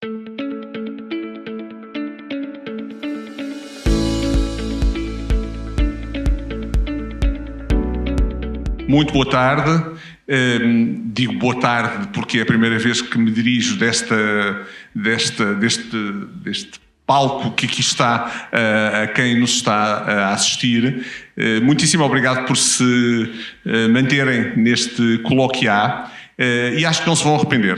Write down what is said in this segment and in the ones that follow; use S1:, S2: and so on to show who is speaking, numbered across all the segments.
S1: Muito boa tarde. Digo boa tarde porque é a primeira vez que me dirijo deste palco que aqui está a quem nos está a assistir. Muitíssimo obrigado por se manterem neste coloquiar. E acho que não se vão arrepender.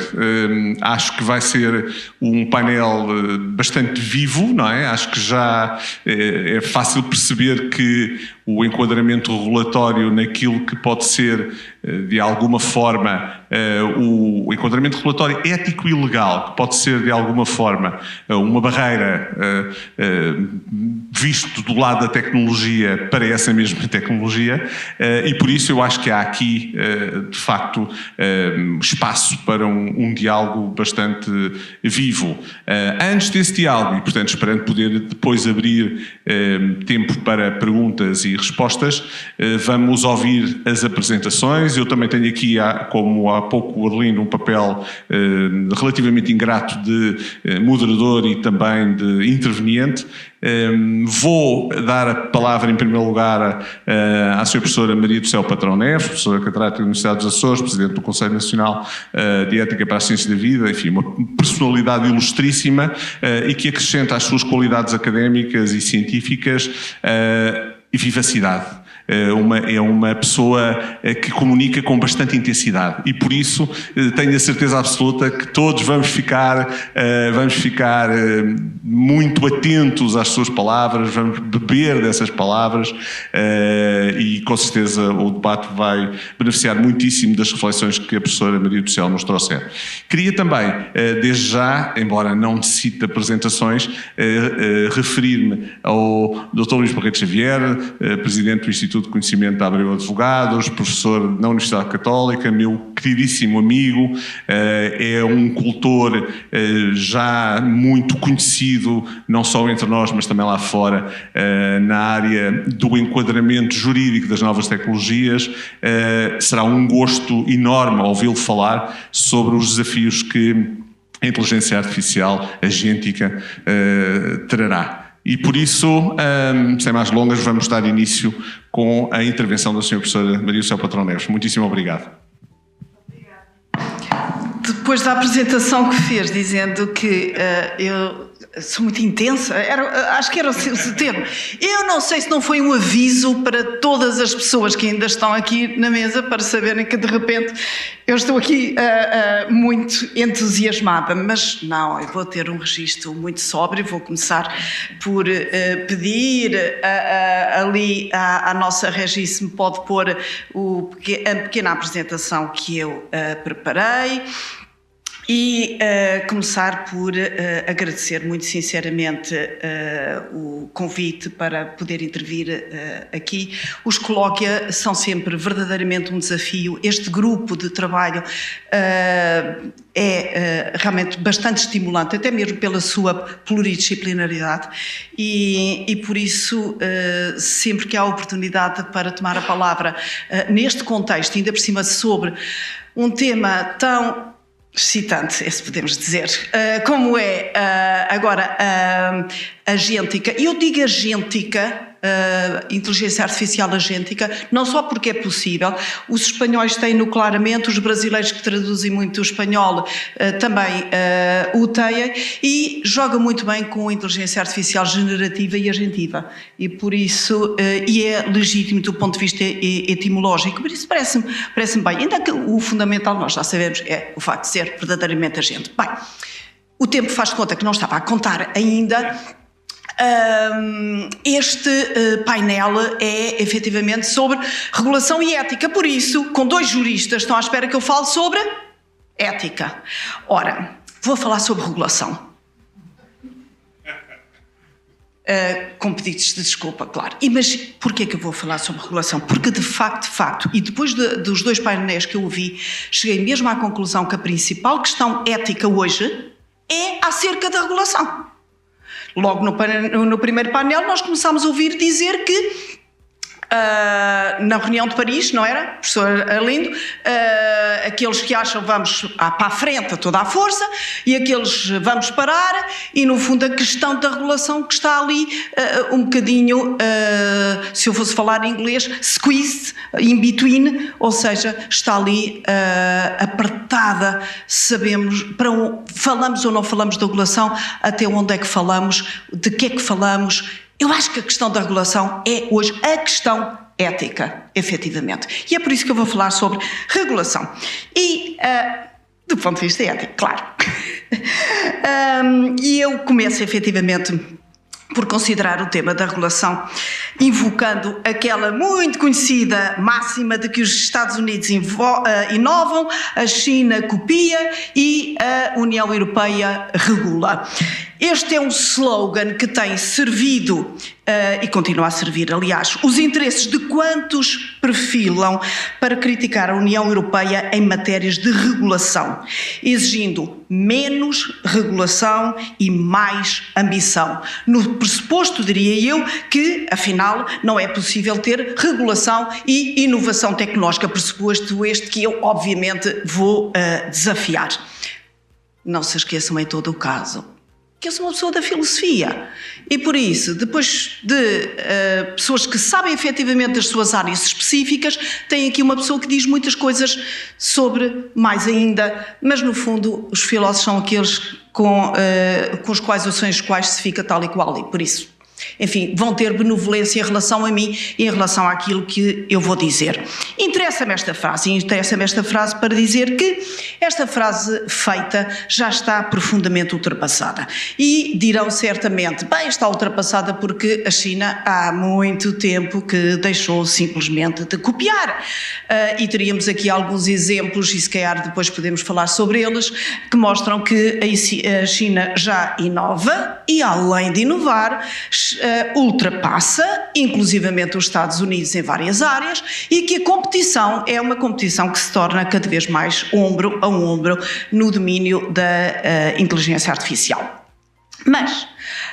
S1: Acho que vai ser um painel bastante vivo, não é? Acho que já é fácil perceber que o enquadramento regulatório naquilo que pode ser, de alguma forma, o enquadramento regulatório ético e legal, que pode ser, de alguma forma, uma barreira visto do lado da tecnologia para essa mesma tecnologia, e por isso eu acho que há aqui, de facto, espaço para um diálogo bastante vivo. Antes desse diálogo, e portanto esperando poder depois abrir tempo para perguntas e respostas, vamos ouvir as apresentações. Eu também tenho aqui, como há pouco o Arlindo, um papel relativamente ingrato de moderador e também de interveniente. Vou dar a palavra em primeiro lugar à Sra. Professora Maria do Céu Patrão Neves, professora catedrática da Universidade dos Açores, Presidente do Conselho Nacional de Ética para a Ciência da Vida, enfim, uma personalidade ilustríssima e que acrescenta às suas qualidades académicas e científicas e vivacidade. É uma pessoa que comunica com bastante intensidade e por isso tenho a certeza absoluta que todos vamos ficar muito atentos às suas palavras, vamos beber dessas palavras e com certeza o debate vai beneficiar muitíssimo das reflexões que a professora Maria do Céu nos trouxer. Queria também, desde já, embora não necessite apresentações, referir-me ao Dr. Luís Barreto Xavier, Presidente do Instituto de Conhecimento da Abreu Advogados, professor na Universidade Católica, meu queridíssimo amigo, é um cultor já muito conhecido, não só entre nós, mas também lá fora, na área do enquadramento jurídico das novas tecnologias. Será um gosto enorme ouvi-lo falar sobre os desafios que a inteligência artificial agêntica trará. E por isso, sem mais longas, vamos dar início com a intervenção da Sra. Professora Maria do Céu Patrão Neves. Muitíssimo obrigado.
S2: Depois da apresentação que fez, dizendo que eu sou muito intensa, acho que era o termo. Eu não sei se não foi um aviso para todas as pessoas que ainda estão aqui na mesa para saberem que de repente eu estou aqui muito entusiasmada, mas não, eu vou ter um registro muito sóbrio. Vou começar por pedir ali à nossa Regi se me pode pôr a pequena apresentação que eu preparei. E começar por agradecer muito sinceramente o convite para poder intervir aqui. Os colóquia são sempre verdadeiramente um desafio. Este grupo de trabalho é realmente bastante estimulante, até mesmo pela sua pluridisciplinaridade e por isso sempre que há oportunidade para tomar a palavra neste contexto, ainda por cima sobre um tema tão excitante, se podemos dizer, como é agora agêntica. Eu digo agêntica, inteligência artificial agêntica, não só porque é possível, os espanhóis têm-no claramente, os brasileiros que traduzem muito o espanhol também o têm, e joga muito bem com a inteligência artificial generativa e agentiva, e por isso, e é legítimo do ponto de vista etimológico, por isso parece-me bem, ainda que o fundamental nós já sabemos é o facto de ser verdadeiramente agente. Bem, o tempo faz de conta que não estava a contar ainda. Este painel é efetivamente sobre regulação e ética, por isso, com dois juristas estão à espera que eu fale sobre ética. Ora, vou falar sobre regulação. Com pedidos de desculpa, claro. Mas porquê que eu vou falar sobre regulação? Porque de facto, e depois dos dois painéis que eu ouvi, cheguei mesmo à conclusão que a principal questão ética hoje é acerca da regulação. Logo no primeiro painel nós começámos a ouvir dizer que na reunião de Paris, não era, professor Arlindo? Aqueles que acham vamos para a frente a toda a força e aqueles vamos parar, e no fundo a questão da regulação que está ali um bocadinho, se eu fosse falar em inglês, squeezed, in between, ou seja, está ali apertada, sabemos, falamos ou não falamos da regulação, até onde é que falamos, de que é que falamos. Eu acho que a questão da regulação é hoje a questão ética, efetivamente. E é por isso que eu vou falar sobre regulação. E, do ponto de vista ético, claro. E eu começo, efetivamente, por considerar o tema da regulação, invocando aquela muito conhecida máxima de que os Estados Unidos inovam, a China copia e a União Europeia regula. Este é um slogan que tem servido, e continua a servir, aliás, os interesses de quantos perfilam para criticar a União Europeia em matérias de regulação, exigindo menos regulação e mais ambição. No pressuposto, diria eu, que, afinal, não é possível ter regulação e inovação tecnológica, pressuposto este que eu, obviamente, vou desafiar. Não se esqueçam em todo o caso que eu sou uma pessoa da filosofia e por isso, depois de pessoas que sabem efetivamente das suas áreas específicas, tem aqui uma pessoa que diz muitas coisas sobre mais ainda, mas no fundo os filósofos são aqueles com os quais se fica tal e qual, e por isso, enfim, vão ter benevolência em relação a mim e em relação àquilo que eu vou dizer. Interessa-me esta frase para dizer que esta frase feita já está profundamente ultrapassada. E dirão certamente, bem, está ultrapassada porque a China há muito tempo que deixou simplesmente de copiar. E teríamos aqui alguns exemplos, e se calhar depois podemos falar sobre eles, que mostram que a China já inova e, além de inovar, ultrapassa, inclusivamente os Estados Unidos em várias áreas, e que a competição é uma competição que se torna cada vez mais ombro a ombro no domínio da inteligência artificial. Mas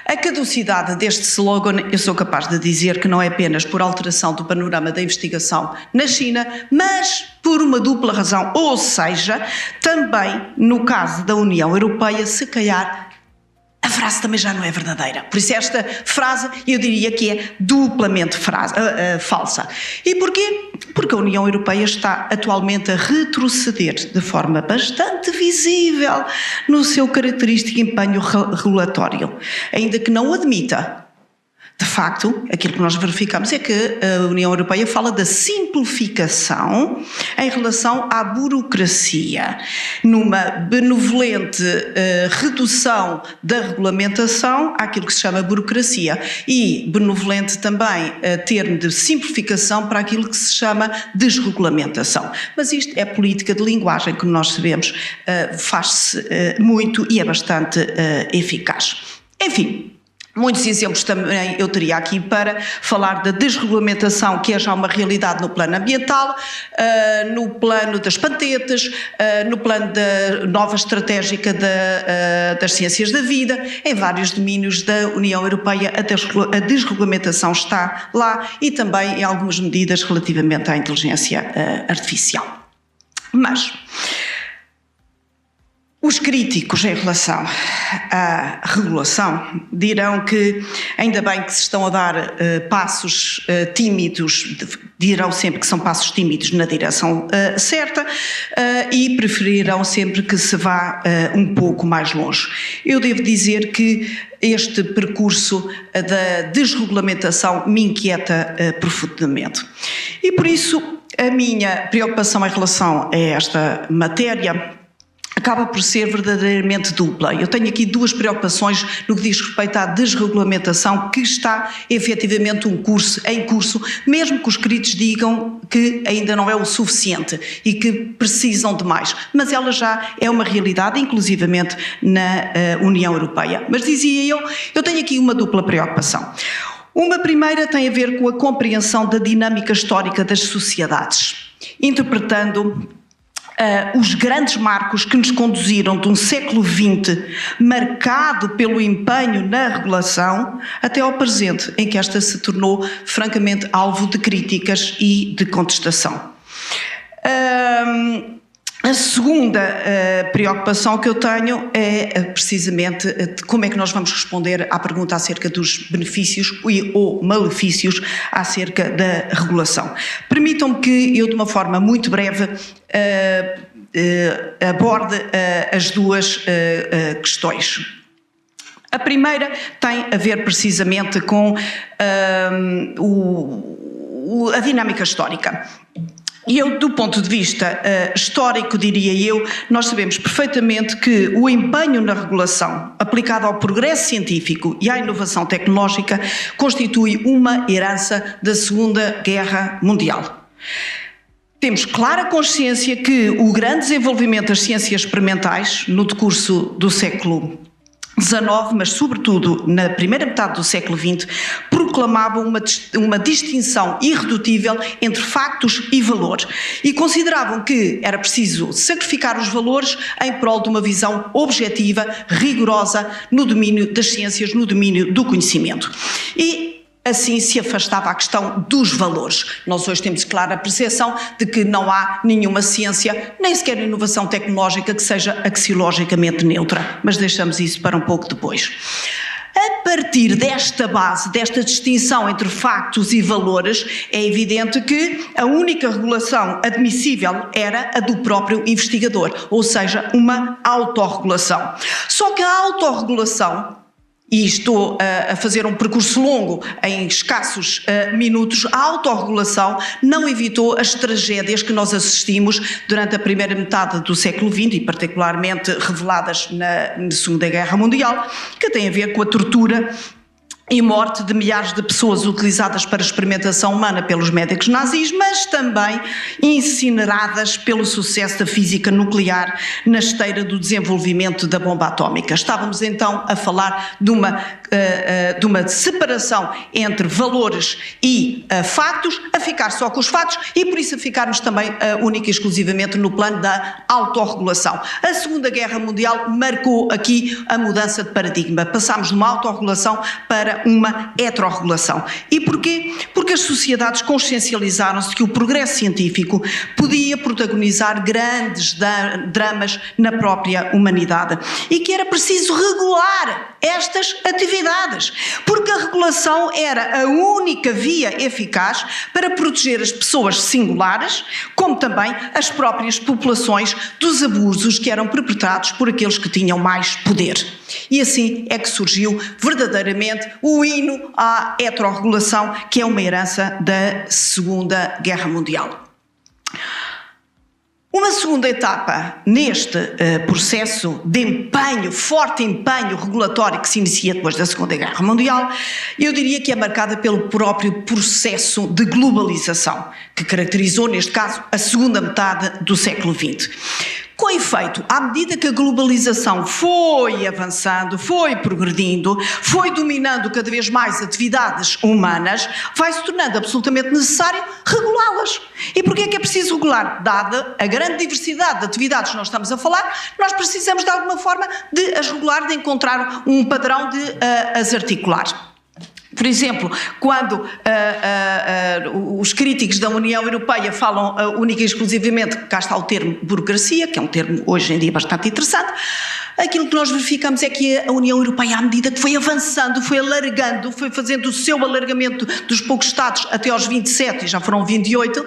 S2: a caducidade deste slogan, eu sou capaz de dizer que não é apenas por alteração do panorama da investigação na China, mas por uma dupla razão, ou seja, também no caso da União Europeia, se calhar a frase também já não é verdadeira. Por isso esta frase eu diria que é duplamente falsa. E porquê? Porque a União Europeia está atualmente a retroceder de forma bastante visível no seu característico empenho regulatório, ainda que não o admita. De facto, aquilo que nós verificamos é que a União Europeia fala da simplificação em relação à burocracia, numa benevolente redução da regulamentação àquilo que se chama burocracia e benevolente também termo de simplificação para aquilo que se chama desregulamentação. Mas isto é política de linguagem, como nós sabemos, faz-se muito e é bastante eficaz. Enfim, muitos exemplos também eu teria aqui para falar da desregulamentação, que é já uma realidade no plano ambiental, no plano das patentes, no plano da nova estratégica das ciências da vida, em vários domínios da União Europeia a desregulamentação está lá e também em algumas medidas relativamente à inteligência artificial. Mas os críticos em relação à regulação dirão que ainda bem que se estão a dar passos tímidos, dirão sempre que são passos tímidos na direção certa e preferirão sempre que se vá um pouco mais longe. Eu devo dizer que este percurso da desregulamentação me inquieta profundamente. E por isso a minha preocupação em relação a esta matéria acaba por ser verdadeiramente dupla. Eu tenho aqui duas preocupações no que diz respeito à desregulamentação, que está efetivamente em curso, mesmo que os críticos digam que ainda não é o suficiente e que precisam de mais. Mas ela já é uma realidade, inclusivamente na União Europeia. Mas dizia eu tenho aqui uma dupla preocupação. Uma primeira tem a ver com a compreensão da dinâmica histórica das sociedades, interpretando os grandes marcos que nos conduziram de um século XX marcado pelo empenho na regulação até ao presente, em que esta se tornou francamente alvo de críticas e de contestação. A segunda preocupação que eu tenho é precisamente de como é que nós vamos responder à pergunta acerca dos benefícios ou malefícios acerca da regulação. Permitam-me que eu, de uma forma muito breve, aborde as duas questões. A primeira tem a ver precisamente com a dinâmica histórica. E eu, do ponto de vista histórico, diria eu, nós sabemos perfeitamente que o empenho na regulação aplicado ao progresso científico e à inovação tecnológica constitui uma herança da Segunda Guerra Mundial. Temos clara consciência que o grande desenvolvimento das ciências experimentais no decurso do século XIX, mas sobretudo na primeira metade do século XX, proclamavam uma distinção irredutível entre factos e valores e consideravam que era preciso sacrificar os valores em prol de uma visão objetiva, rigorosa no domínio das ciências, no domínio do conhecimento. E assim se afastava a questão dos valores. Nós hoje temos clara percepção de que não há nenhuma ciência, nem sequer inovação tecnológica que seja axiologicamente neutra, mas deixamos isso para um pouco depois. A partir desta base, desta distinção entre factos e valores, é evidente que a única regulação admissível era a do próprio investigador, ou seja, uma autorregulação. Só que a autorregulação, e estou a fazer um percurso longo em escassos minutos, a autorregulação não evitou as tragédias que nós assistimos durante a primeira metade do século XX e particularmente reveladas na Segunda Guerra Mundial, que tem a ver com a tortura e morte de milhares de pessoas utilizadas para experimentação humana pelos médicos nazis, mas também incineradas pelo sucesso da física nuclear na esteira do desenvolvimento da bomba atómica. Estávamos então a falar de uma separação entre valores e factos, a ficar só com os factos e por isso a ficarmos também única e exclusivamente no plano da autorregulação. A Segunda Guerra Mundial marcou aqui a mudança de paradigma. Passámos de uma autorregulação para uma heterorregulação. E porquê? Porque as sociedades consciencializaram-se que o progresso científico podia protagonizar grandes dramas na própria humanidade e que era preciso regular estas atividades, porque a regulação era a única via eficaz para proteger as pessoas singulares, como também as próprias populações dos abusos que eram perpetrados por aqueles que tinham mais poder. E assim é que surgiu verdadeiramente o hino à heterorregulação, que é uma herança da Segunda Guerra Mundial. Uma segunda etapa neste processo de empenho, forte empenho regulatório que se inicia depois da Segunda Guerra Mundial, eu diria que é marcada pelo próprio processo de globalização, que caracterizou, neste caso, a segunda metade do século XX. Com efeito, à medida que a globalização foi avançando, foi progredindo, foi dominando cada vez mais atividades humanas, vai-se tornando absolutamente necessário regulá-las. E porquê é que é preciso regular? Dada a grande diversidade de atividades que nós estamos a falar, nós precisamos de alguma forma de as regular, de encontrar um padrão de as articular. Por exemplo, quando os críticos da União Europeia falam única e exclusivamente, cá está o termo burocracia, que é um termo hoje em dia bastante interessante, aquilo que nós verificamos é que a União Europeia, à medida que foi avançando, foi alargando, foi fazendo o seu alargamento dos poucos Estados até aos 27, e já foram 28,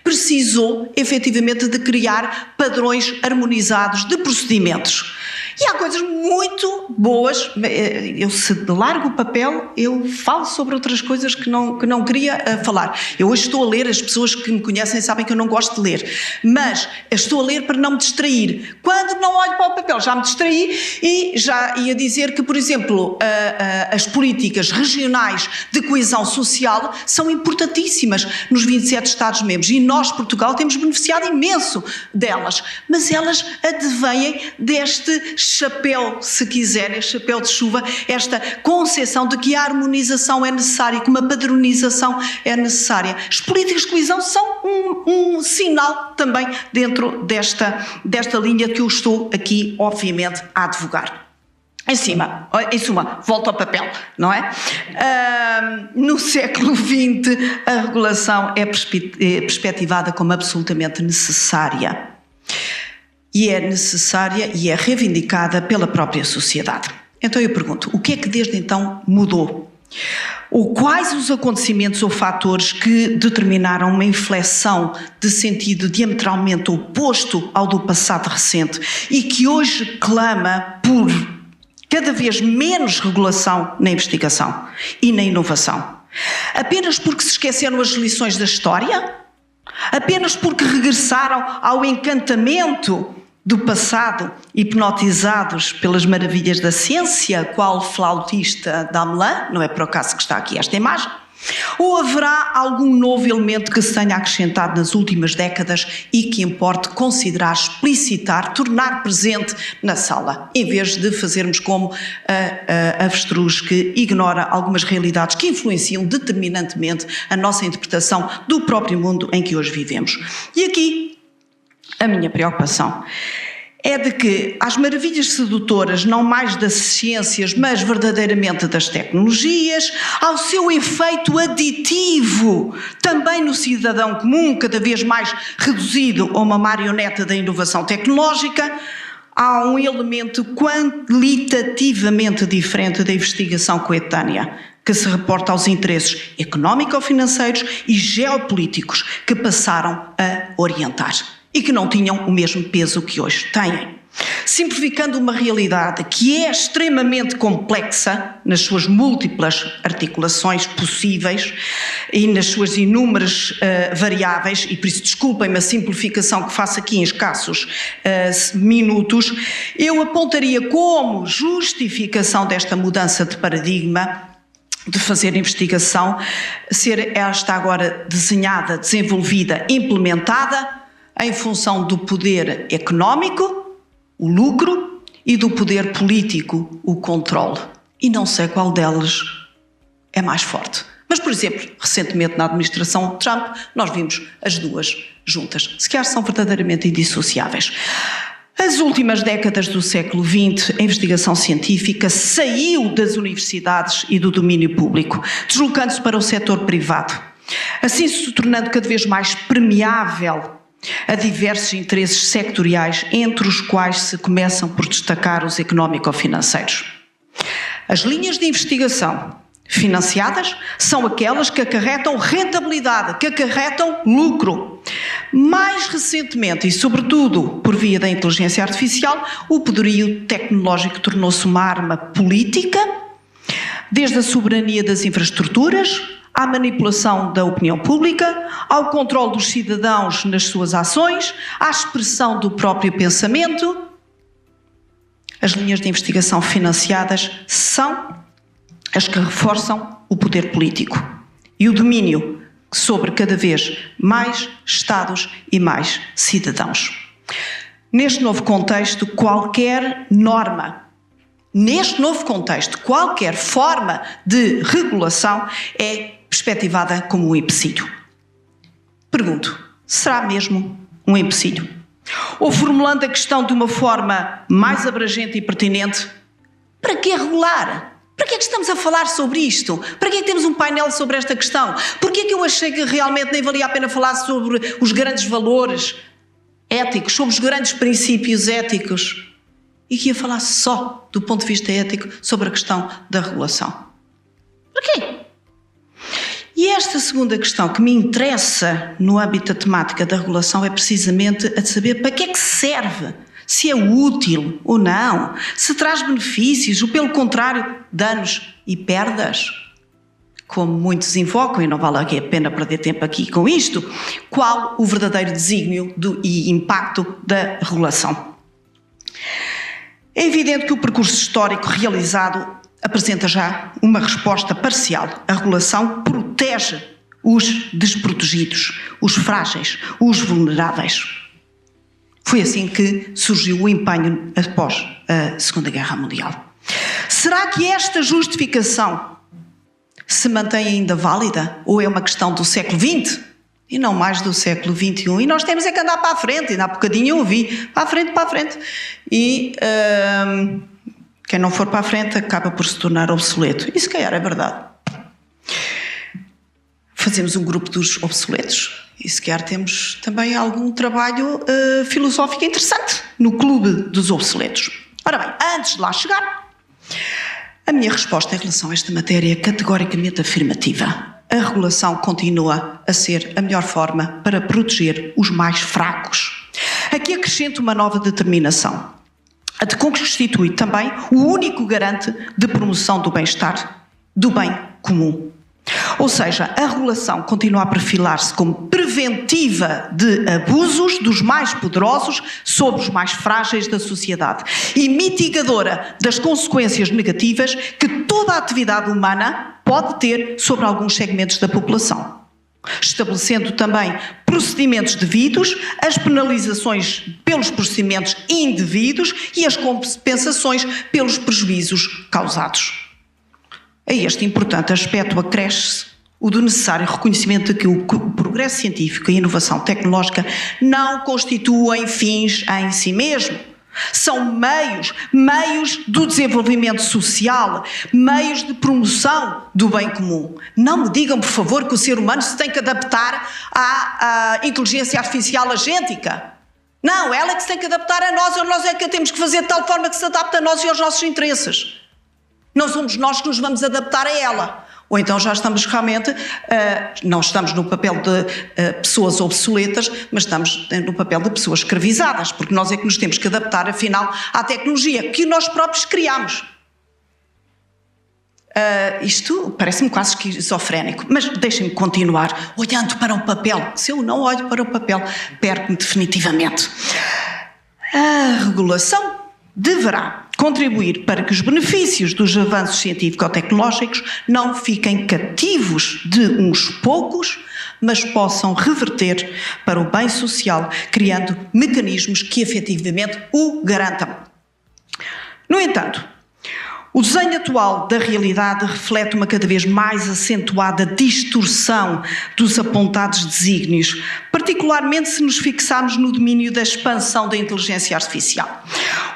S2: precisou efetivamente de criar padrões harmonizados de procedimentos. E há coisas muito boas, eu se largo o papel, eu falo sobre outras coisas que não queria falar. Eu hoje estou a ler, as pessoas que me conhecem sabem que eu não gosto de ler, mas estou a ler para não me distrair. Quando não olho para o papel já me distraí e já ia dizer que, por exemplo, as políticas regionais de coesão social são importantíssimas nos 27 Estados-membros e nós, Portugal, temos beneficiado imenso delas, mas elas advêm deste chapéu, se quiserem, chapéu de chuva, esta concepção de que a harmonização é necessária, que uma padronização é necessária. As políticas de coesão são um sinal também dentro desta linha que eu estou aqui, obviamente, a advogar. Em suma, volta ao papel, não é? No século XX, a regulação é perspectivada como absolutamente necessária. E é necessária e é reivindicada pela própria sociedade. Então eu pergunto, o que é que desde então mudou? Ou quais os acontecimentos ou fatores que determinaram uma inflexão de sentido diametralmente oposto ao do passado recente e que hoje clama por cada vez menos regulação na investigação e na inovação? Apenas porque se esqueceram as lições da história? Apenas porque regressaram ao encantamento do passado, hipnotizados pelas maravilhas da ciência, qual flautista Gamelin, não é por acaso que está aqui esta imagem? Ou haverá algum novo elemento que se tenha acrescentado nas últimas décadas e que importe considerar, explicitar, tornar presente na sala, em vez de fazermos como a avestruz que ignora algumas realidades que influenciam determinantemente a nossa interpretação do próprio mundo em que hoje vivemos. E aqui a minha preocupação é de que às maravilhas sedutoras, não mais das ciências, mas verdadeiramente das tecnologias, ao seu efeito aditivo, também no cidadão comum, cada vez mais reduzido a uma marioneta da inovação tecnológica, há um elemento qualitativamente diferente da investigação coetânea, que se reporta aos interesses económico-financeiros e geopolíticos que passaram a orientar e que não tinham o mesmo peso que hoje têm. Simplificando uma realidade que é extremamente complexa nas suas múltiplas articulações possíveis e nas suas inúmeras variáveis, e por isso desculpem-me a simplificação que faço aqui em escassos minutos, eu apontaria como justificação desta mudança de paradigma de fazer investigação, ser esta agora desenhada, desenvolvida, implementada em função do poder económico, o lucro, e do poder político, o controle. E não sei qual delas é mais forte. Mas, por exemplo, recentemente na administração Trump, nós vimos as duas juntas. Se calhar são verdadeiramente indissociáveis. As últimas décadas do século XX, a investigação científica saiu das universidades e do domínio público, deslocando-se para o setor privado, assim se tornando cada vez mais permeável a diversos interesses sectoriais, entre os quais se começam por destacar os económico-financeiros. As linhas de investigação financiadas são aquelas que acarretam rentabilidade, que acarretam lucro. Mais recentemente, e sobretudo por via da inteligência artificial, o poderio tecnológico tornou-se uma arma política, desde a soberania das infraestruturas, à manipulação da opinião pública, ao controle dos cidadãos nas suas ações, à expressão do próprio pensamento. As linhas de investigação financiadas são as que reforçam o poder político e o domínio sobre cada vez mais Estados e mais cidadãos. Neste novo contexto, qualquer norma, qualquer forma de regulação é perspectivada como um empecilho. Pergunto, será mesmo um empecilho? Ou formulando a questão de uma forma mais abrangente e pertinente, para que regular? Para que é que estamos a falar sobre isto? Para que é que temos um painel sobre esta questão? Por que é que eu achei que realmente nem valia a pena falar sobre os grandes valores éticos, sobre os grandes princípios éticos, e que ia falar só do ponto de vista ético sobre a questão da regulação? Para quê? E esta segunda questão que me interessa no âmbito da temática da regulação é precisamente a de saber para que é que serve, se é útil ou não, se traz benefícios ou, pelo contrário, danos e perdas. Como muitos invocam, e não vale a pena perder tempo aqui com isto, qual o verdadeiro desígnio e impacto da regulação? É evidente que o percurso histórico realizado apresenta já uma resposta parcial. A regulação protege os desprotegidos, os frágeis, os vulneráveis. Foi assim que surgiu o empenho após a Segunda Guerra Mundial. Será que esta justificação se mantém ainda válida ou é uma questão do século XX? e não mais do século XXI. E nós temos é que andar para a frente, ainda há bocadinho eu ouvi, para a frente. E quem não for para a frente acaba por se tornar obsoleto. E se calhar é verdade. Fazemos um grupo dos obsoletos e se calhar temos também algum trabalho filosófico interessante no clube dos obsoletos. Ora bem, antes de lá chegar, a minha resposta em relação a esta matéria é categoricamente afirmativa. A regulação continua a ser a melhor forma para proteger os mais fracos. Aqui acrescento uma nova determinação, a de constitui também o único garante de promoção do bem-estar, do bem comum. Ou seja, a regulação continua a perfilar-se como preventiva de abusos dos mais poderosos sobre os mais frágeis da sociedade e mitigadora das consequências negativas que toda a atividade humana pode ter sobre alguns segmentos da população, estabelecendo também procedimentos devidos, as penalizações pelos procedimentos indevidos e as compensações pelos prejuízos causados. A este importante aspecto acresce o do necessário reconhecimento de que o progresso científico e a inovação tecnológica não constituem fins em si mesmo. São meios do desenvolvimento social, meios de promoção do bem comum. Não me digam, por favor, que o ser humano se tem que adaptar à inteligência artificial agêntica. Não, ela é que se tem que adaptar a nós, ou nós é que a temos que fazer de tal forma que se adapte a nós e aos nossos interesses. Não somos nós que nos vamos adaptar a ela. Ou então já estamos realmente, não estamos no papel de pessoas obsoletas, mas estamos no papel de pessoas escravizadas, porque nós é que nos temos que adaptar, afinal, à tecnologia que nós próprios criamos. Isto parece-me quase esquizofrénico, mas deixem-me continuar olhando para o papel. Se eu não olho para o papel, perco-me definitivamente. A regulação deverá contribuir para que os benefícios dos avanços científico-tecnológicos não fiquem cativos de uns poucos, mas possam reverter para o bem social, criando mecanismos que efetivamente o garantam. No entanto, o desenho atual da realidade reflete uma cada vez mais acentuada distorção dos apontados desígnios, particularmente se nos fixarmos no domínio da expansão da inteligência artificial.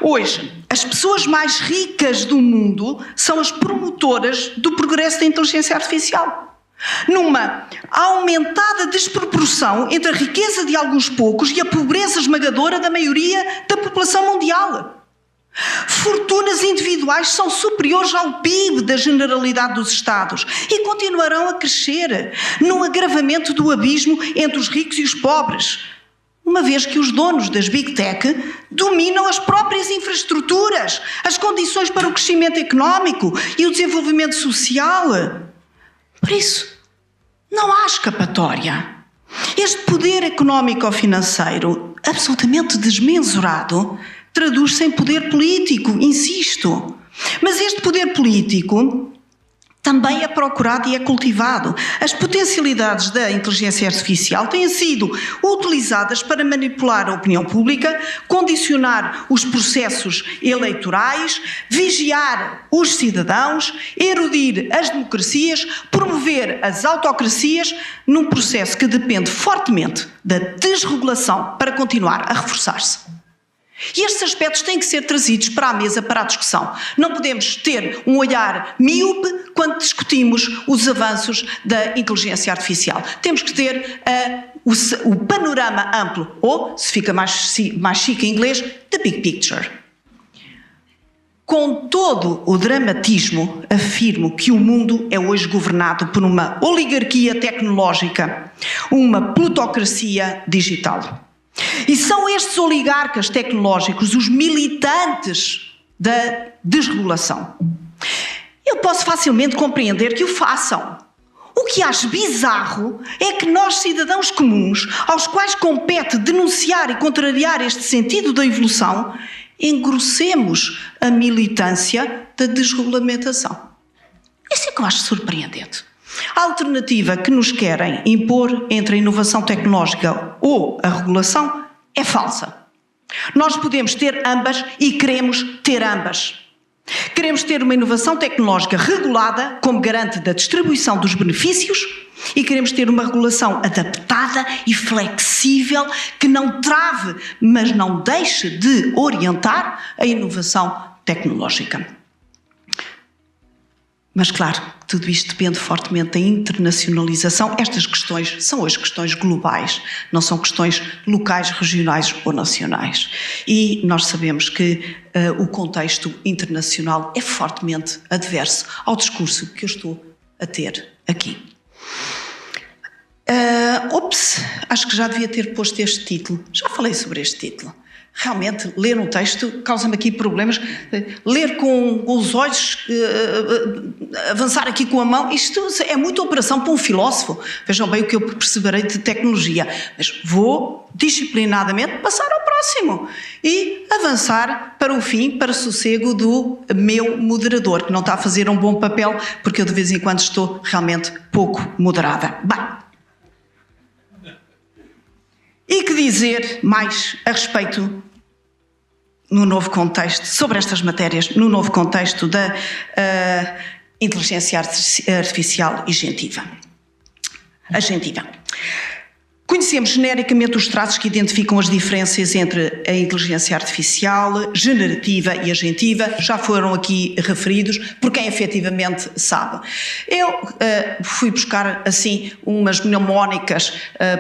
S2: Hoje, as pessoas mais ricas do mundo são as promotoras do progresso da inteligência artificial, numa aumentada desproporção entre a riqueza de alguns poucos e a pobreza esmagadora da maioria da população mundial. Fortunas individuais são superiores ao PIB da generalidade dos Estados e continuarão a crescer no agravamento do abismo entre os ricos e os pobres, uma vez que os donos das Big Tech dominam as próprias infraestruturas, as condições para o crescimento económico e o desenvolvimento social. Por isso, não há escapatória. Este poder económico-financeiro, absolutamente desmensurado, traduz-se em poder político, insisto. Mas este poder político também é procurado e é cultivado. As potencialidades da inteligência artificial têm sido utilizadas para manipular a opinião pública, condicionar os processos eleitorais, vigiar os cidadãos, erudir as democracias, promover as autocracias, num processo que depende fortemente da desregulação para continuar a reforçar-se. E estes aspectos têm que ser trazidos para a mesa para a discussão. Não podemos ter um olhar míope quando discutimos os avanços da inteligência artificial. Temos que ter o panorama amplo, ou, se fica mais chique em inglês, the big picture. Com todo o dramatismo, afirmo que o mundo é hoje governado por uma oligarquia tecnológica, uma plutocracia digital. E são estes oligarcas tecnológicos os militantes da desregulação. Eu posso facilmente compreender que o façam. O que acho bizarro é que nós, cidadãos comuns, aos quais compete denunciar e contrariar este sentido da evolução, engrossemos a militância da desregulamentação. Isso é que eu acho surpreendente. A alternativa que nos querem impor entre a inovação tecnológica ou a regulação é falsa. Nós podemos ter ambas e queremos ter ambas. Queremos ter uma inovação tecnológica regulada como garante da distribuição dos benefícios e queremos ter uma regulação adaptada e flexível que não trave, mas não deixe de orientar a inovação tecnológica. Mas, claro, tudo isto depende fortemente da internacionalização. Estas questões são as questões globais, não são questões locais, regionais ou nacionais. E nós sabemos que o contexto internacional é fortemente adverso ao discurso que eu estou a ter aqui. Acho que já devia ter posto este título. Já falei sobre este título. Realmente, ler um texto causa-me aqui problemas. Ler com os olhos, avançar aqui com a mão, isto é muita operação para um filósofo. Vejam bem o que eu perceberei de tecnologia. Mas vou, disciplinadamente, passar ao próximo e avançar para o fim, para o sossego do meu moderador, que não está a fazer um bom papel, porque eu de vez em quando estou realmente pouco moderada. Bem, e que dizer mais a respeito, no novo contexto, sobre estas matérias, no novo contexto da inteligência artificial e agentiva. Conhecemos genericamente os traços que identificam as diferenças entre a inteligência artificial, generativa e agentiva, já foram aqui referidos por quem efetivamente sabe. Eu fui buscar assim umas mnemónicas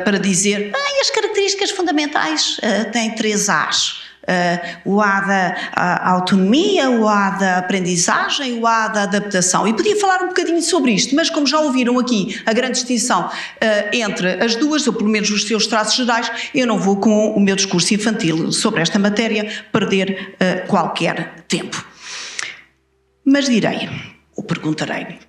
S2: para dizer as características fundamentais têm 3 As. O A da autonomia, o A da aprendizagem, o A da adaptação. E podia falar um bocadinho sobre isto, mas como já ouviram aqui a grande distinção entre as duas, ou pelo menos os seus traços gerais, eu não vou com o meu discurso infantil sobre esta matéria perder qualquer tempo. Mas direi, ou perguntarei,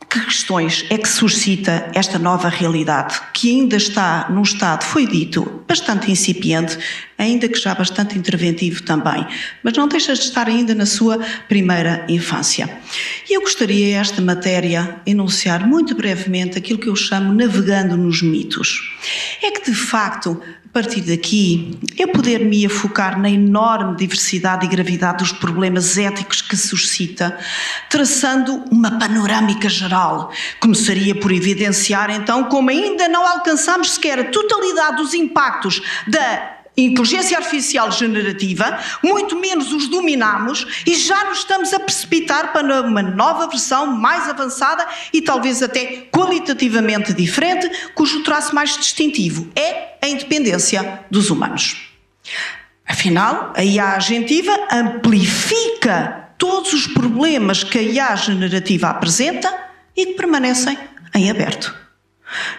S2: que questões é que suscita esta nova realidade que ainda está num estado, foi dito, bastante incipiente, ainda que já bastante interventivo também, mas não deixa de estar ainda na sua primeira infância. E eu gostaria, esta matéria, enunciar muito brevemente aquilo que eu chamo navegando nos mitos. É que, de facto, a partir daqui, eu poder-me focar na enorme diversidade e gravidade dos problemas éticos que suscita, traçando uma panorâmica geral. Começaria por evidenciar, então, como ainda não alcançamos sequer a totalidade dos impactos da inteligência artificial generativa, muito menos os dominamos e já nos estamos a precipitar para uma nova versão mais avançada e talvez até qualitativamente diferente, cujo traço mais distintivo é a independência dos humanos. Afinal, a IA agentiva amplifica todos os problemas que a IA generativa apresenta e que permanecem em aberto.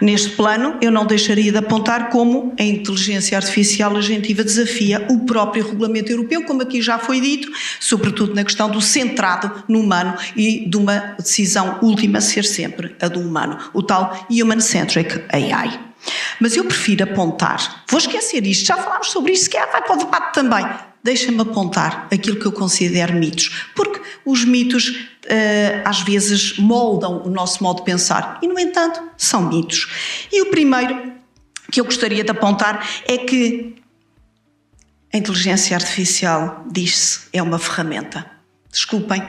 S2: Neste plano, eu não deixaria de apontar como a inteligência artificial agentiva desafia o próprio regulamento europeu, como aqui já foi dito, sobretudo na questão do centrado no humano e de uma decisão última ser sempre a do humano, o tal Human-Centric AI. Mas eu prefiro apontar, vou esquecer isto, já falámos sobre isto, se quer vai para o debate também. Deixa-me apontar aquilo que eu considero mitos, porque os mitos às vezes moldam o nosso modo de pensar e, no entanto, são mitos. E o primeiro que eu gostaria de apontar é que a inteligência artificial, diz-se, é uma ferramenta. Desculpem,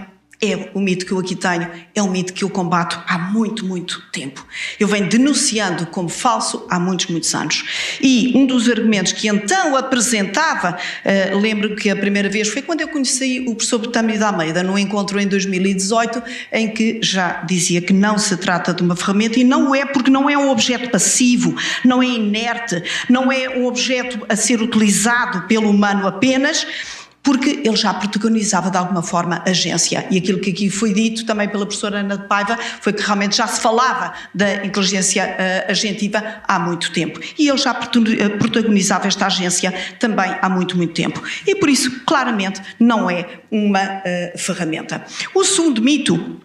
S2: é o mito que eu aqui tenho, é um mito que eu combato há muito, muito tempo. Eu venho denunciando como falso há muitos, muitos anos. E um dos argumentos que então apresentava, lembro que a primeira vez foi quando eu conheci o professor Betâmio de Almeida, num encontro em 2018, em que já dizia que não se trata de uma ferramenta, e não é porque não é um objeto passivo, não é inerte, não é um objeto a ser utilizado pelo humano apenas, porque ele já protagonizava de alguma forma agência. E aquilo que aqui foi dito também pela professora Ana de Paiva foi que realmente já se falava da inteligência agentiva há muito tempo. E ele já protagonizava esta agência também há muito, muito tempo. E por isso, claramente, não é uma ferramenta. O segundo mito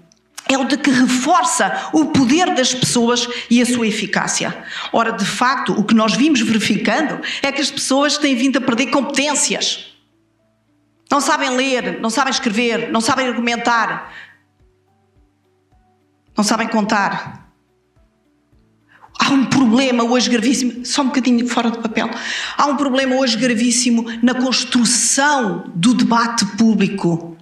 S2: é o de que reforça o poder das pessoas e a sua eficácia. Ora, de facto, o que nós vimos verificando é que as pessoas têm vindo a perder competências. Não sabem ler, não sabem escrever, não sabem argumentar, não sabem contar. Há um problema hoje gravíssimo, só um bocadinho fora de papel, há um problema hoje gravíssimo na construção do debate público.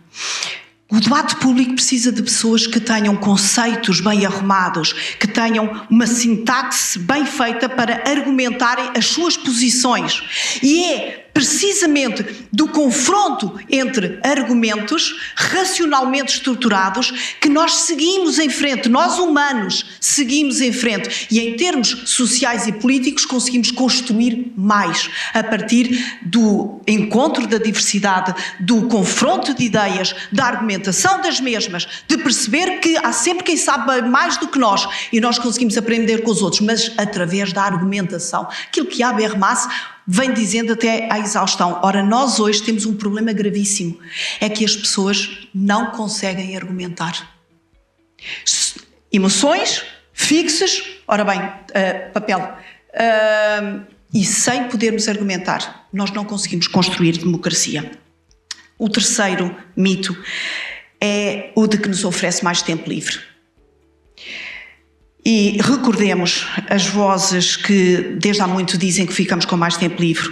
S2: O debate público precisa de pessoas que tenham conceitos bem arrumados, que tenham uma sintaxe bem feita para argumentarem as suas posições. E é precisamente do confronto entre argumentos racionalmente estruturados que nós seguimos em frente, nós humanos seguimos em frente e em termos sociais e políticos conseguimos construir mais a partir do encontro da diversidade, do confronto de ideias, da argumentação das mesmas, de perceber que há sempre quem sabe mais do que nós e nós conseguimos aprender com os outros, mas através da argumentação. Aquilo que Habermas vem dizendo até à exaustão. Ora, nós hoje temos um problema gravíssimo. É que as pessoas não conseguem argumentar. Emoções fixas, ora bem, papel. E sem podermos argumentar, nós não conseguimos construir democracia. O terceiro mito é o de que nos oferece mais tempo livre. E recordemos as vozes que desde há muito dizem que ficamos com mais tempo livre.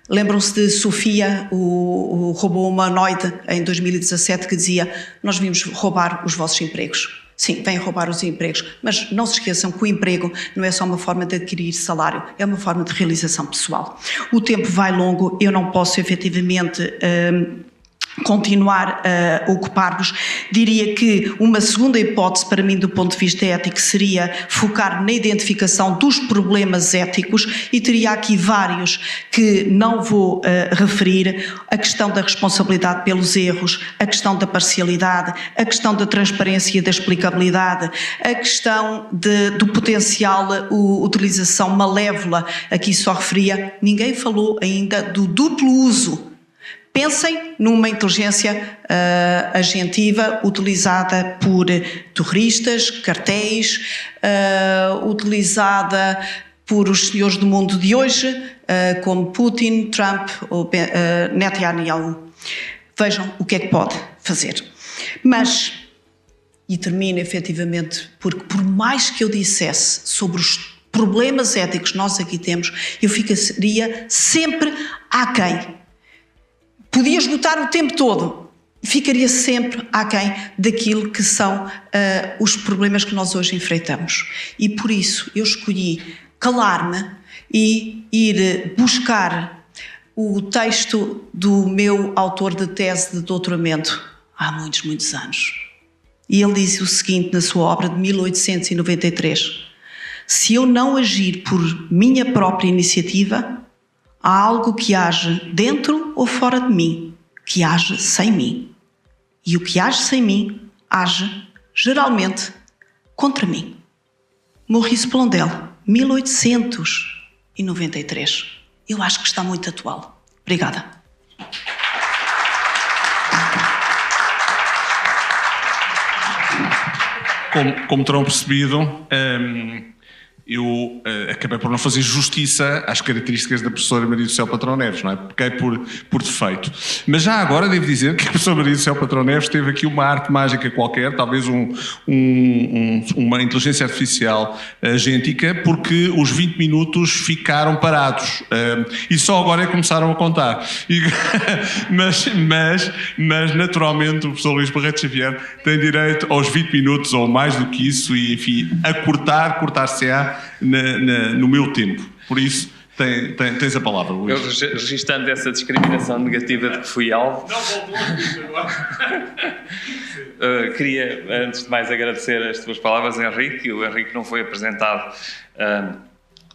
S2: Lembram-se de Sofia, o robô humanoide, em 2017, que dizia: nós vimos roubar os vossos empregos. Sim, vêm roubar os empregos, mas não se esqueçam que o emprego não é só uma forma de adquirir salário, é uma forma de realização pessoal. O tempo vai longo, eu não posso efetivamente continuar a ocupar-vos. Diria que uma segunda hipótese para mim do ponto de vista ético seria focar na identificação dos problemas éticos e teria aqui vários que não vou referir: a questão da responsabilidade pelos erros, a questão da parcialidade, a questão da transparência e da explicabilidade, a questão do potencial utilização malévola, aqui só referia, ninguém falou ainda do duplo uso. Pensem numa inteligência agentiva utilizada por terroristas, cartéis, utilizada por os senhores do mundo de hoje, como Putin, Trump ou Netanyahu. Vejam o que é que pode fazer. Mas, e termino efetivamente, porque por mais que eu dissesse sobre os problemas éticos que nós aqui temos, eu ficaria sempre aquém. Podia esgotar o tempo todo, ficaria sempre aquém daquilo que são os problemas que nós hoje enfrentamos. E por isso eu escolhi calar-me e ir buscar o texto do meu autor de tese de doutoramento há muitos, muitos anos. E ele diz o seguinte na sua obra de 1893: se eu não agir por minha própria iniciativa, há algo que age dentro ou fora de mim, que age sem mim. E o que age sem mim, age, geralmente, contra mim. Maurice Blondel, 1893. Eu acho que está muito atual. Obrigada.
S1: Como terão percebido, eu acabei por não fazer justiça às características da professora Maria do Céu Patrão Neves, não é? Peguei por defeito. Mas já agora devo dizer que a professora Maria do Céu Patrão Neves teve aqui uma arte mágica qualquer, talvez uma inteligência artificial agêntica, porque os 20 minutos ficaram parados e só agora é que começaram a contar. Mas naturalmente o professor Luís Barreto Xavier tem direito aos 20 minutos ou mais do que isso e, enfim, a cortar-se-á no meu tempo. Por isso, tens a palavra, Luís.
S3: Eu, registando essa discriminação negativa de que fui alvo,
S1: Não voltou a dizer agora.
S3: queria, antes de mais, agradecer as tuas palavras, Henrique. O Henrique não foi apresentado,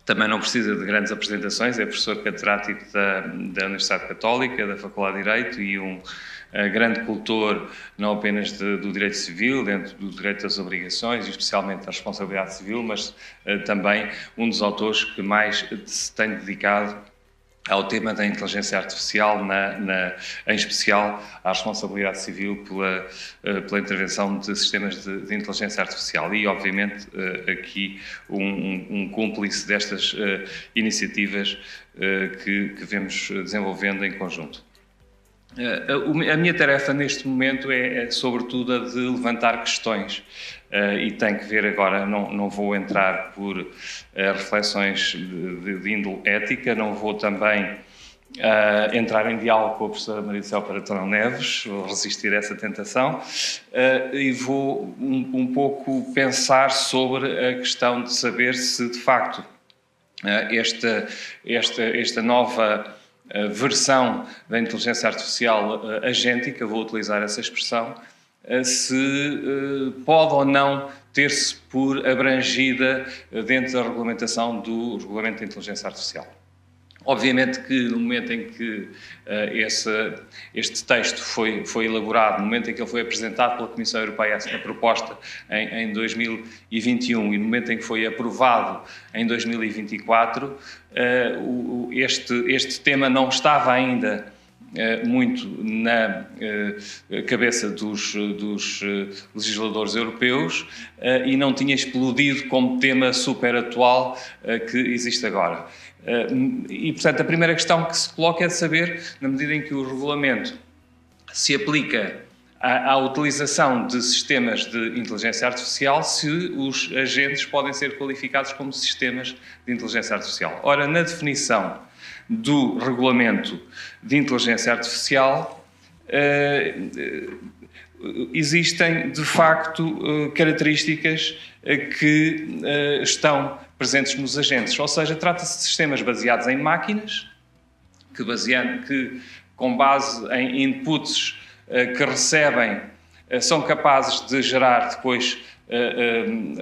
S3: também não precisa de grandes apresentações, é professor catedrático da Universidade Católica, da Faculdade de Direito e um grande cultor não apenas do direito civil, dentro do direito das obrigações e especialmente da responsabilidade civil, mas também um dos autores que mais se tem dedicado ao tema da inteligência artificial, em especial à responsabilidade civil pela intervenção de sistemas de inteligência artificial e, obviamente, aqui um cúmplice destas iniciativas que vemos desenvolvendo em conjunto. A minha tarefa neste momento é sobretudo a de levantar questões e tem que ver agora, não vou entrar por reflexões de índole ética, não vou também entrar em diálogo com a professora Maria do Céu Paratão Neves, vou resistir a essa tentação, e vou um pouco pensar sobre a questão de saber se, de facto, esta nova versão da inteligência artificial agéntica, vou utilizar essa expressão, se pode ou não ter-se por abrangida dentro da regulamentação do Regulamento da Inteligência Artificial. Obviamente que no momento em que este texto foi elaborado, no momento em que ele foi apresentado pela Comissão Europeia, a proposta em 2021, e no momento em que foi aprovado em 2024, este tema não estava ainda muito na cabeça dos legisladores europeus e não tinha explodido como tema super atual que existe agora. E, portanto, a primeira questão que se coloca é de saber, na medida em que o regulamento se aplica à utilização de sistemas de inteligência artificial, se os agentes podem ser qualificados como sistemas de inteligência artificial. Ora, na definição do regulamento de inteligência artificial, existem, de facto, características que estão presentes nos agentes. Ou seja, trata-se de sistemas baseados em máquinas, que com base em inputs que recebem, são capazes de gerar depois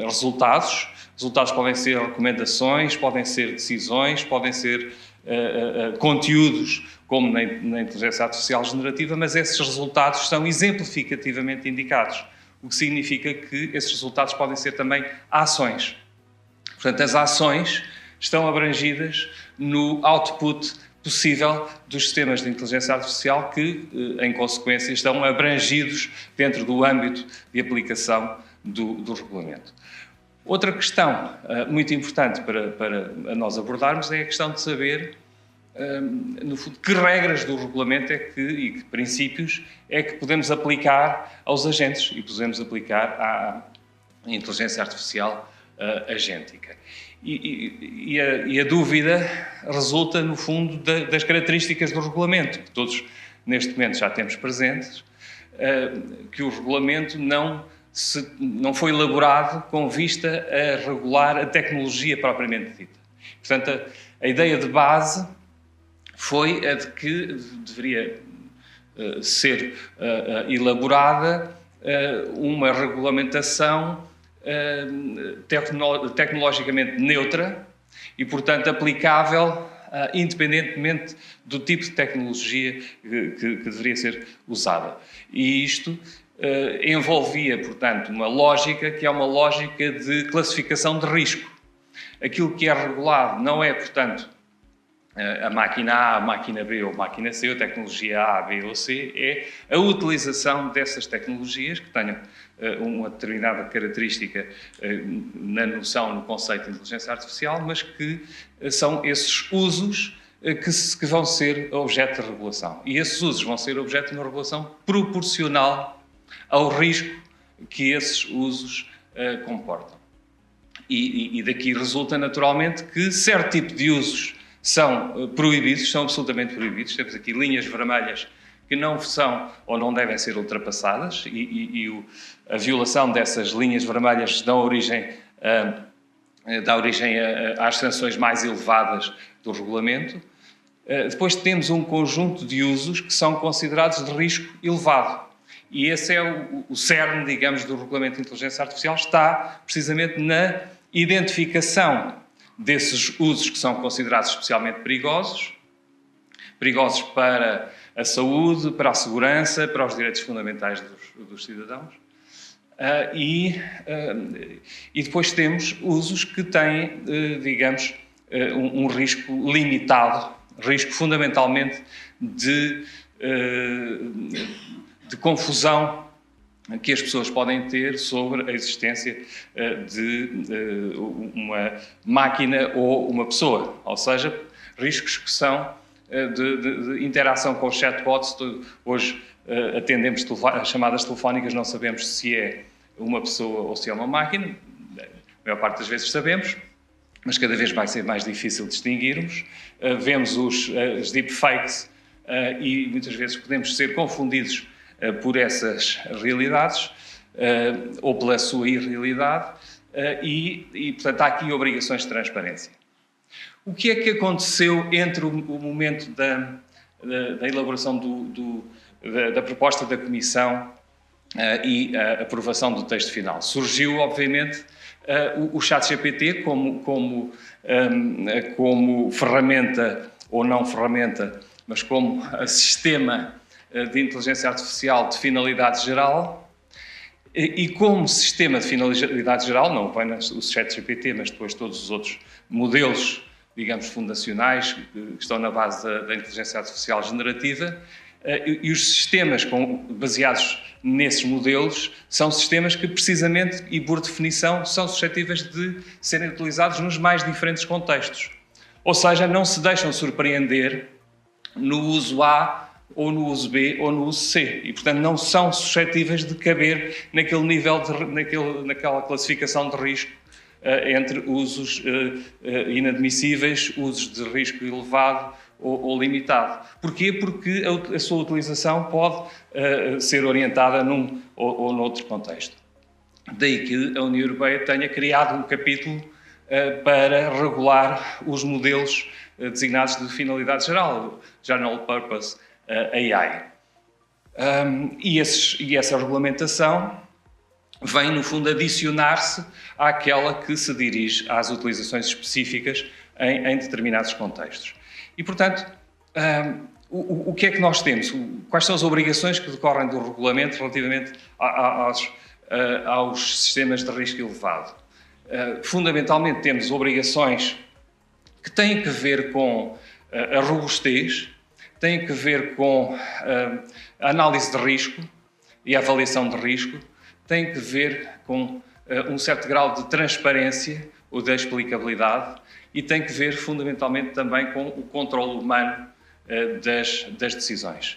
S3: resultados. Resultados podem ser recomendações, podem ser decisões, podem ser conteúdos, como na inteligência artificial generativa, mas esses resultados são exemplificativamente indicados, o que significa que esses resultados podem ser também ações. Portanto, as ações estão abrangidas no output possível dos sistemas de inteligência artificial que, em consequência, estão abrangidos dentro do âmbito de aplicação do regulamento. Outra questão muito importante para nós abordarmos é a questão de saber, no fundo, que regras do regulamento e que princípios é que podemos aplicar aos agentes e podemos aplicar à inteligência artificial agéntica. E a dúvida resulta, no fundo, das características do regulamento, que todos neste momento já temos presentes, que o regulamento não foi elaborado com vista a regular a tecnologia propriamente dita. Portanto, a ideia de base foi a de que deveria ser elaborada uma regulamentação tecnologicamente neutra e, portanto, aplicável independentemente do tipo de tecnologia que deveria ser usada. E isto envolvia, portanto, uma lógica que é uma lógica de classificação de risco. Aquilo que é regulado não é, portanto, a máquina A, a máquina B ou a máquina C, a tecnologia A, B ou C, é a utilização dessas tecnologias que tenham uma determinada característica na noção, no conceito de inteligência artificial, mas que são esses usos que vão ser objeto de regulação. E esses usos vão ser objeto de uma regulação proporcional ao risco que esses usos comportam. E daqui resulta naturalmente que certo tipo de usos são proibidos, são absolutamente proibidos. Temos aqui linhas vermelhas que não são ou não devem ser ultrapassadas e a violação dessas linhas vermelhas dá origem às sanções mais elevadas do regulamento. Depois temos um conjunto de usos que são considerados de risco elevado. E esse é o cerne, digamos, do Regulamento de Inteligência Artificial, está precisamente na identificação desses usos que são considerados especialmente perigosos para a saúde, para a segurança, para os direitos fundamentais dos cidadãos. E depois temos usos que têm, digamos, um risco limitado, risco fundamentalmente de confusão que as pessoas podem ter sobre a existência de uma máquina ou uma pessoa, ou seja, riscos que são de interação com os chatbots. Hoje atendemos chamadas telefónicas, não sabemos se é uma pessoa ou se é uma máquina, a maior parte das vezes sabemos, mas cada vez vai ser mais difícil distinguirmos. Vemos as deepfakes e muitas vezes podemos ser confundidos por essas realidades ou pela sua irrealidade e, portanto, há aqui obrigações de transparência. O que é que aconteceu entre o momento da elaboração da proposta da Comissão e a aprovação do texto final? Surgiu, obviamente, o ChatGPT como ferramenta, ou não ferramenta, mas como sistema de inteligência artificial de finalidade geral, e como sistema de finalidade geral, não apenas o ChatGPT, mas depois todos os outros modelos, digamos, fundacionais, que estão na base da inteligência artificial generativa, e os sistemas baseados nesses modelos são sistemas que, precisamente e por definição, são suscetíveis de serem utilizados nos mais diferentes contextos. Ou seja, não se deixam surpreender no uso A, ou no uso B, ou no uso C. E, portanto, não são suscetíveis de caber naquele nível, naquela classificação de risco entre usos inadmissíveis, usos de risco elevado ou limitado. Porquê? Porque a sua utilização pode ser orientada num ou noutro contexto. Daí que a União Europeia tenha criado um capítulo para regular os modelos designados de finalidade geral, General Purpose AI. E essa regulamentação vem, no fundo, adicionar-se àquela que se dirige às utilizações específicas em determinados contextos. E, portanto, o que é que nós temos? Quais são as obrigações que decorrem do regulamento relativamente aos sistemas de risco elevado? Fundamentalmente, temos obrigações que têm que ver com a robustez, têm que ver com a análise de risco e a avaliação de risco, têm que ver com um certo grau de transparência ou de explicabilidade e tem que ver fundamentalmente também com o controle humano das decisões.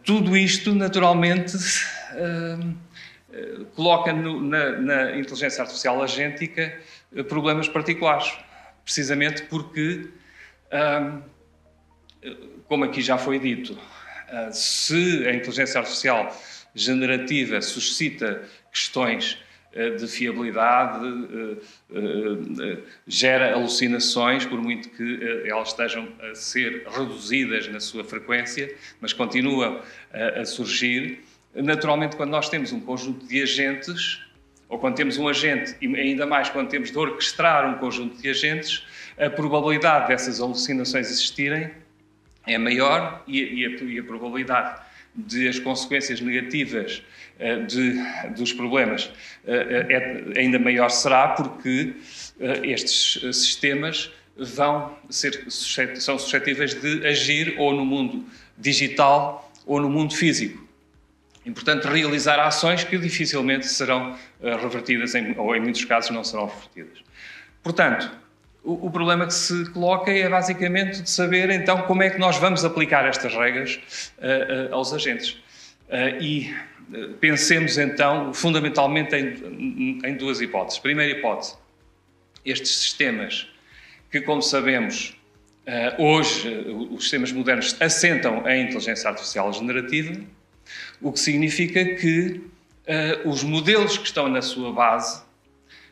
S3: Tudo isto, naturalmente, coloca na inteligência artificial agéntica problemas particulares, precisamente porque, como aqui já foi dito, se a inteligência artificial generativa suscita questões de fiabilidade, gera alucinações, por muito que elas estejam a ser reduzidas na sua frequência, mas continuam a surgir. Naturalmente, quando nós temos um conjunto de agentes, ou quando temos um agente, e ainda mais quando temos de orquestrar um conjunto de agentes, a probabilidade dessas alucinações existirem é maior e a probabilidade de as consequências negativas dos problemas ainda maior será, porque estes sistemas são suscetíveis de agir ou no mundo digital ou no mundo físico. E, portanto, realizar ações que dificilmente serão revertidas, ou em muitos casos não serão revertidas. Portanto, o problema que se coloca é basicamente de saber, então, como é que nós vamos aplicar estas regras aos agentes. E pensemos, então, fundamentalmente em duas hipóteses. Primeira hipótese, estes sistemas que, como sabemos, hoje os sistemas modernos assentam em inteligência artificial generativa, o que significa que os modelos que estão na sua base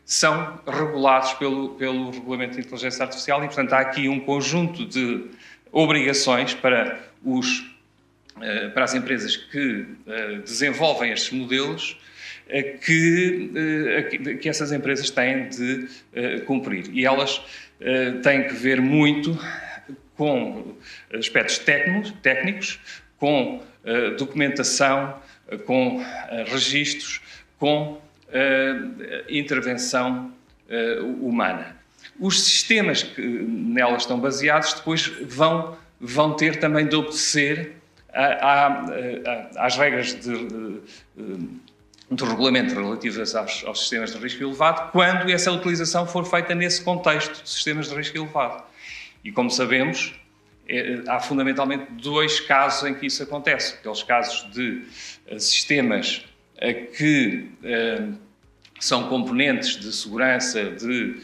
S3: são regulados pelo Regulamento de Inteligência Artificial e, portanto, há aqui um conjunto de obrigações para as empresas que desenvolvem estes modelos que essas empresas têm de cumprir. E elas têm que ver muito com aspectos técnicos, com documentação, com registros, com intervenção humana. Os sistemas que nelas estão baseados depois vão ter também de obedecer às regras do regulamento relativas aos sistemas de risco elevado, quando essa utilização for feita nesse contexto de sistemas de risco elevado. E, como sabemos, há fundamentalmente dois casos em que isso acontece. Aqueles casos de sistemas que são componentes de segurança de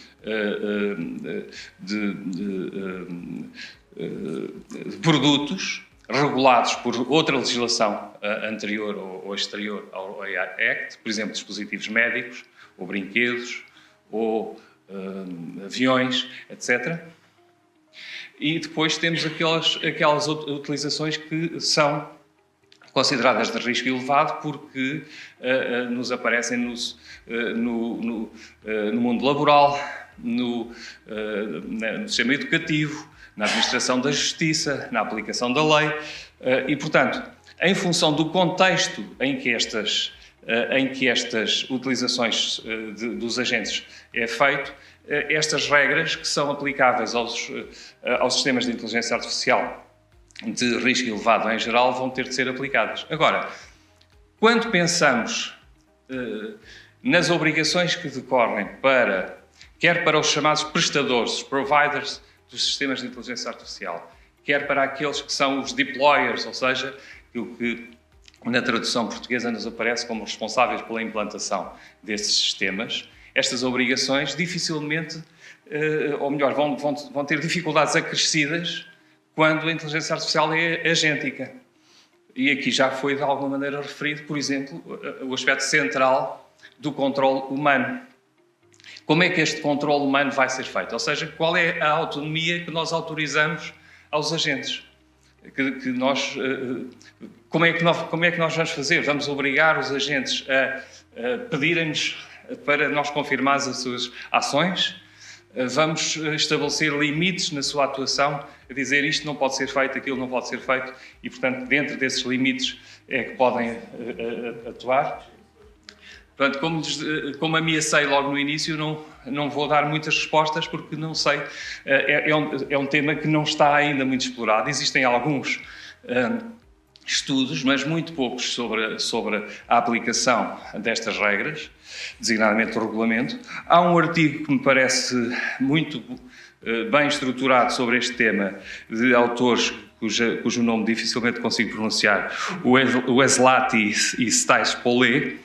S3: produtos regulados por outra legislação anterior ou exterior ao Act, por exemplo, dispositivos médicos, ou brinquedos, ou aviões, etc. E depois temos aquelas utilizações que são consideradas de risco elevado porque nos aparecem no mundo laboral, no sistema educativo, na administração da justiça, na aplicação da lei e, portanto, em função do contexto em que estas utilizações dos agentes é feito, estas regras que são aplicáveis aos sistemas de inteligência artificial de risco elevado em geral vão ter de ser aplicadas. Agora, quando pensamos nas obrigações que decorrem quer para os chamados prestadores, os providers dos sistemas de inteligência artificial, quer para aqueles que são os deployers, ou seja, o que na tradução portuguesa nos aparece como responsáveis pela implantação desses sistemas, estas obrigações dificilmente, ou melhor, vão ter dificuldades acrescidas quando a inteligência artificial é agêntica. E aqui já foi de alguma maneira referido, por exemplo, o aspecto central do controle humano. Como é que este controle humano vai ser feito? Ou seja, qual é a autonomia que nós autorizamos aos agentes? Como é que nós vamos fazer? Vamos obrigar os agentes a pedirem-nos para nós confirmarmos as suas ações? Vamos estabelecer limites na sua atuação, a dizer isto não pode ser feito, aquilo não pode ser feito, e, portanto, dentro desses limites é que podem atuar. Portanto, como ameacei logo no início, não vou dar muitas respostas porque não sei. É um tema que não está ainda muito explorado. Existem alguns estudos, mas muito poucos sobre a aplicação destas regras, designadamente o regulamento. Há um artigo que me parece muito bem estruturado sobre este tema, de autores cujo nome dificilmente consigo pronunciar, o Eslati e Stais Pollet,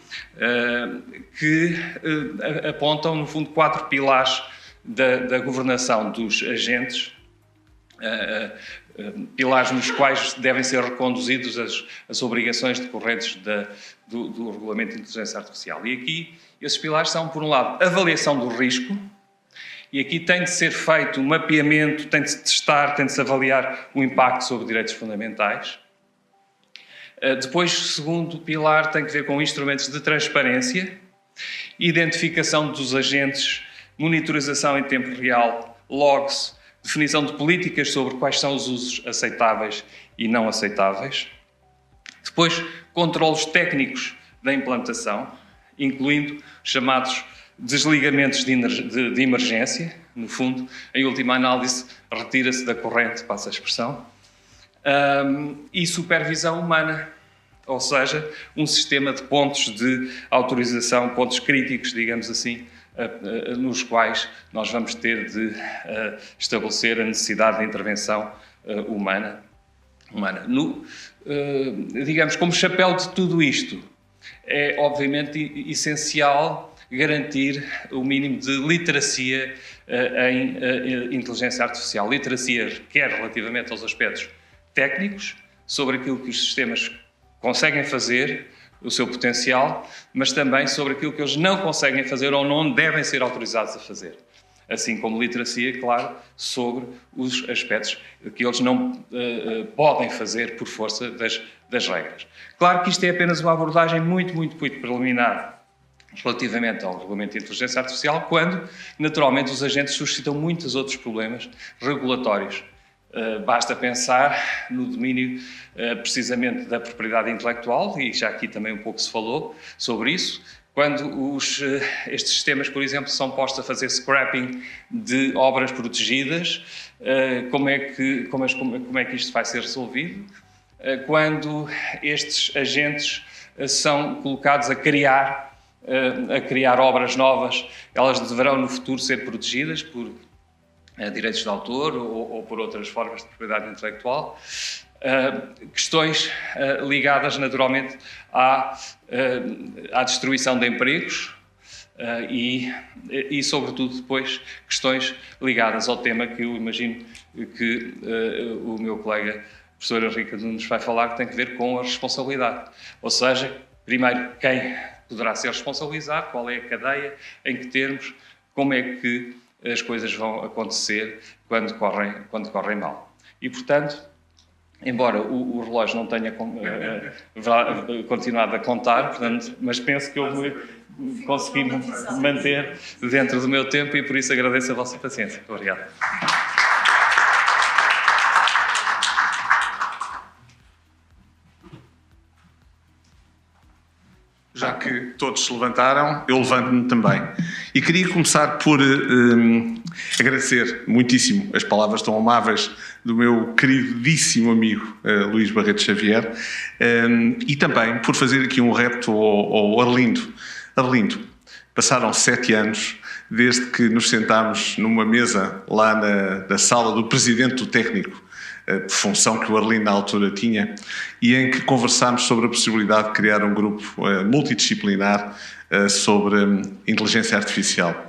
S3: que apontam, no fundo, 4 pilares da governação dos agentes, pilares nos quais devem ser reconduzidos as obrigações decorrentes do Regulamento de Inteligência Artificial. E aqui, esses pilares são, por um lado, avaliação do risco, e aqui tem de ser feito um mapeamento, tem de se testar, tem de se avaliar o impacto sobre direitos fundamentais. Depois, o segundo pilar tem que ver com instrumentos de transparência, identificação dos agentes, monitorização em tempo real, logs, definição de políticas sobre quais são os usos aceitáveis e não aceitáveis. Depois, controlos técnicos da implantação, incluindo chamados desligamentos de emergência, no fundo, em última análise, retira-se da corrente, passa a expressão, e supervisão humana, ou seja, um sistema de pontos de autorização, pontos críticos, digamos assim, nos quais nós vamos ter de estabelecer a necessidade de intervenção humana. Digamos, como chapéu de tudo isto, é obviamente essencial garantir o mínimo de literacia em inteligência artificial. Literacia quer relativamente aos aspectos técnicos, sobre aquilo que os sistemas conseguem fazer, o seu potencial, mas também sobre aquilo que eles não conseguem fazer ou não devem ser autorizados a fazer. Assim como literacia, claro, sobre os aspectos que eles não podem fazer por força das regras. Claro que isto é apenas uma abordagem muito, muito, muito preliminar relativamente ao Regulamento de Inteligência Artificial, quando, naturalmente, os agentes suscitam muitos outros problemas regulatórios. Basta pensar no domínio, precisamente, da propriedade intelectual, e já aqui também um pouco se falou sobre isso, quando estes sistemas, por exemplo, são postos a fazer scrapping de obras protegidas, como é que isto vai ser resolvido? Quando estes agentes são colocados a criar obras novas, elas deverão no futuro ser protegidas por direitos de autor ou por outras formas de propriedade intelectual. Questões ligadas naturalmente à destruição de empregos, e, sobretudo, depois, questões ligadas ao tema que eu imagino que o meu colega, professor Henrique Nunes, vai falar, que tem que ver com a responsabilidade. Ou seja, primeiro, quem poderá ser responsabilizado, qual é a cadeia, em que termos, como é que as coisas vão acontecer quando correm mal. E, portanto, embora o relógio não tenha continuado a contar, portanto, mas penso que eu consegui manter dentro do meu tempo e por isso agradeço a vossa paciência. Obrigado.
S1: Já que todos se levantaram, eu levanto-me também. E queria começar por agradecer muitíssimo as palavras tão amáveis do meu queridíssimo amigo Luís Barreto Xavier e também por fazer aqui um repto ao Arlindo. Arlindo, passaram 7 anos desde que nos sentámos numa mesa lá na sala do presidente do técnico, função que o Arlindo na altura tinha, e em que conversámos sobre a possibilidade de criar um grupo multidisciplinar sobre inteligência artificial.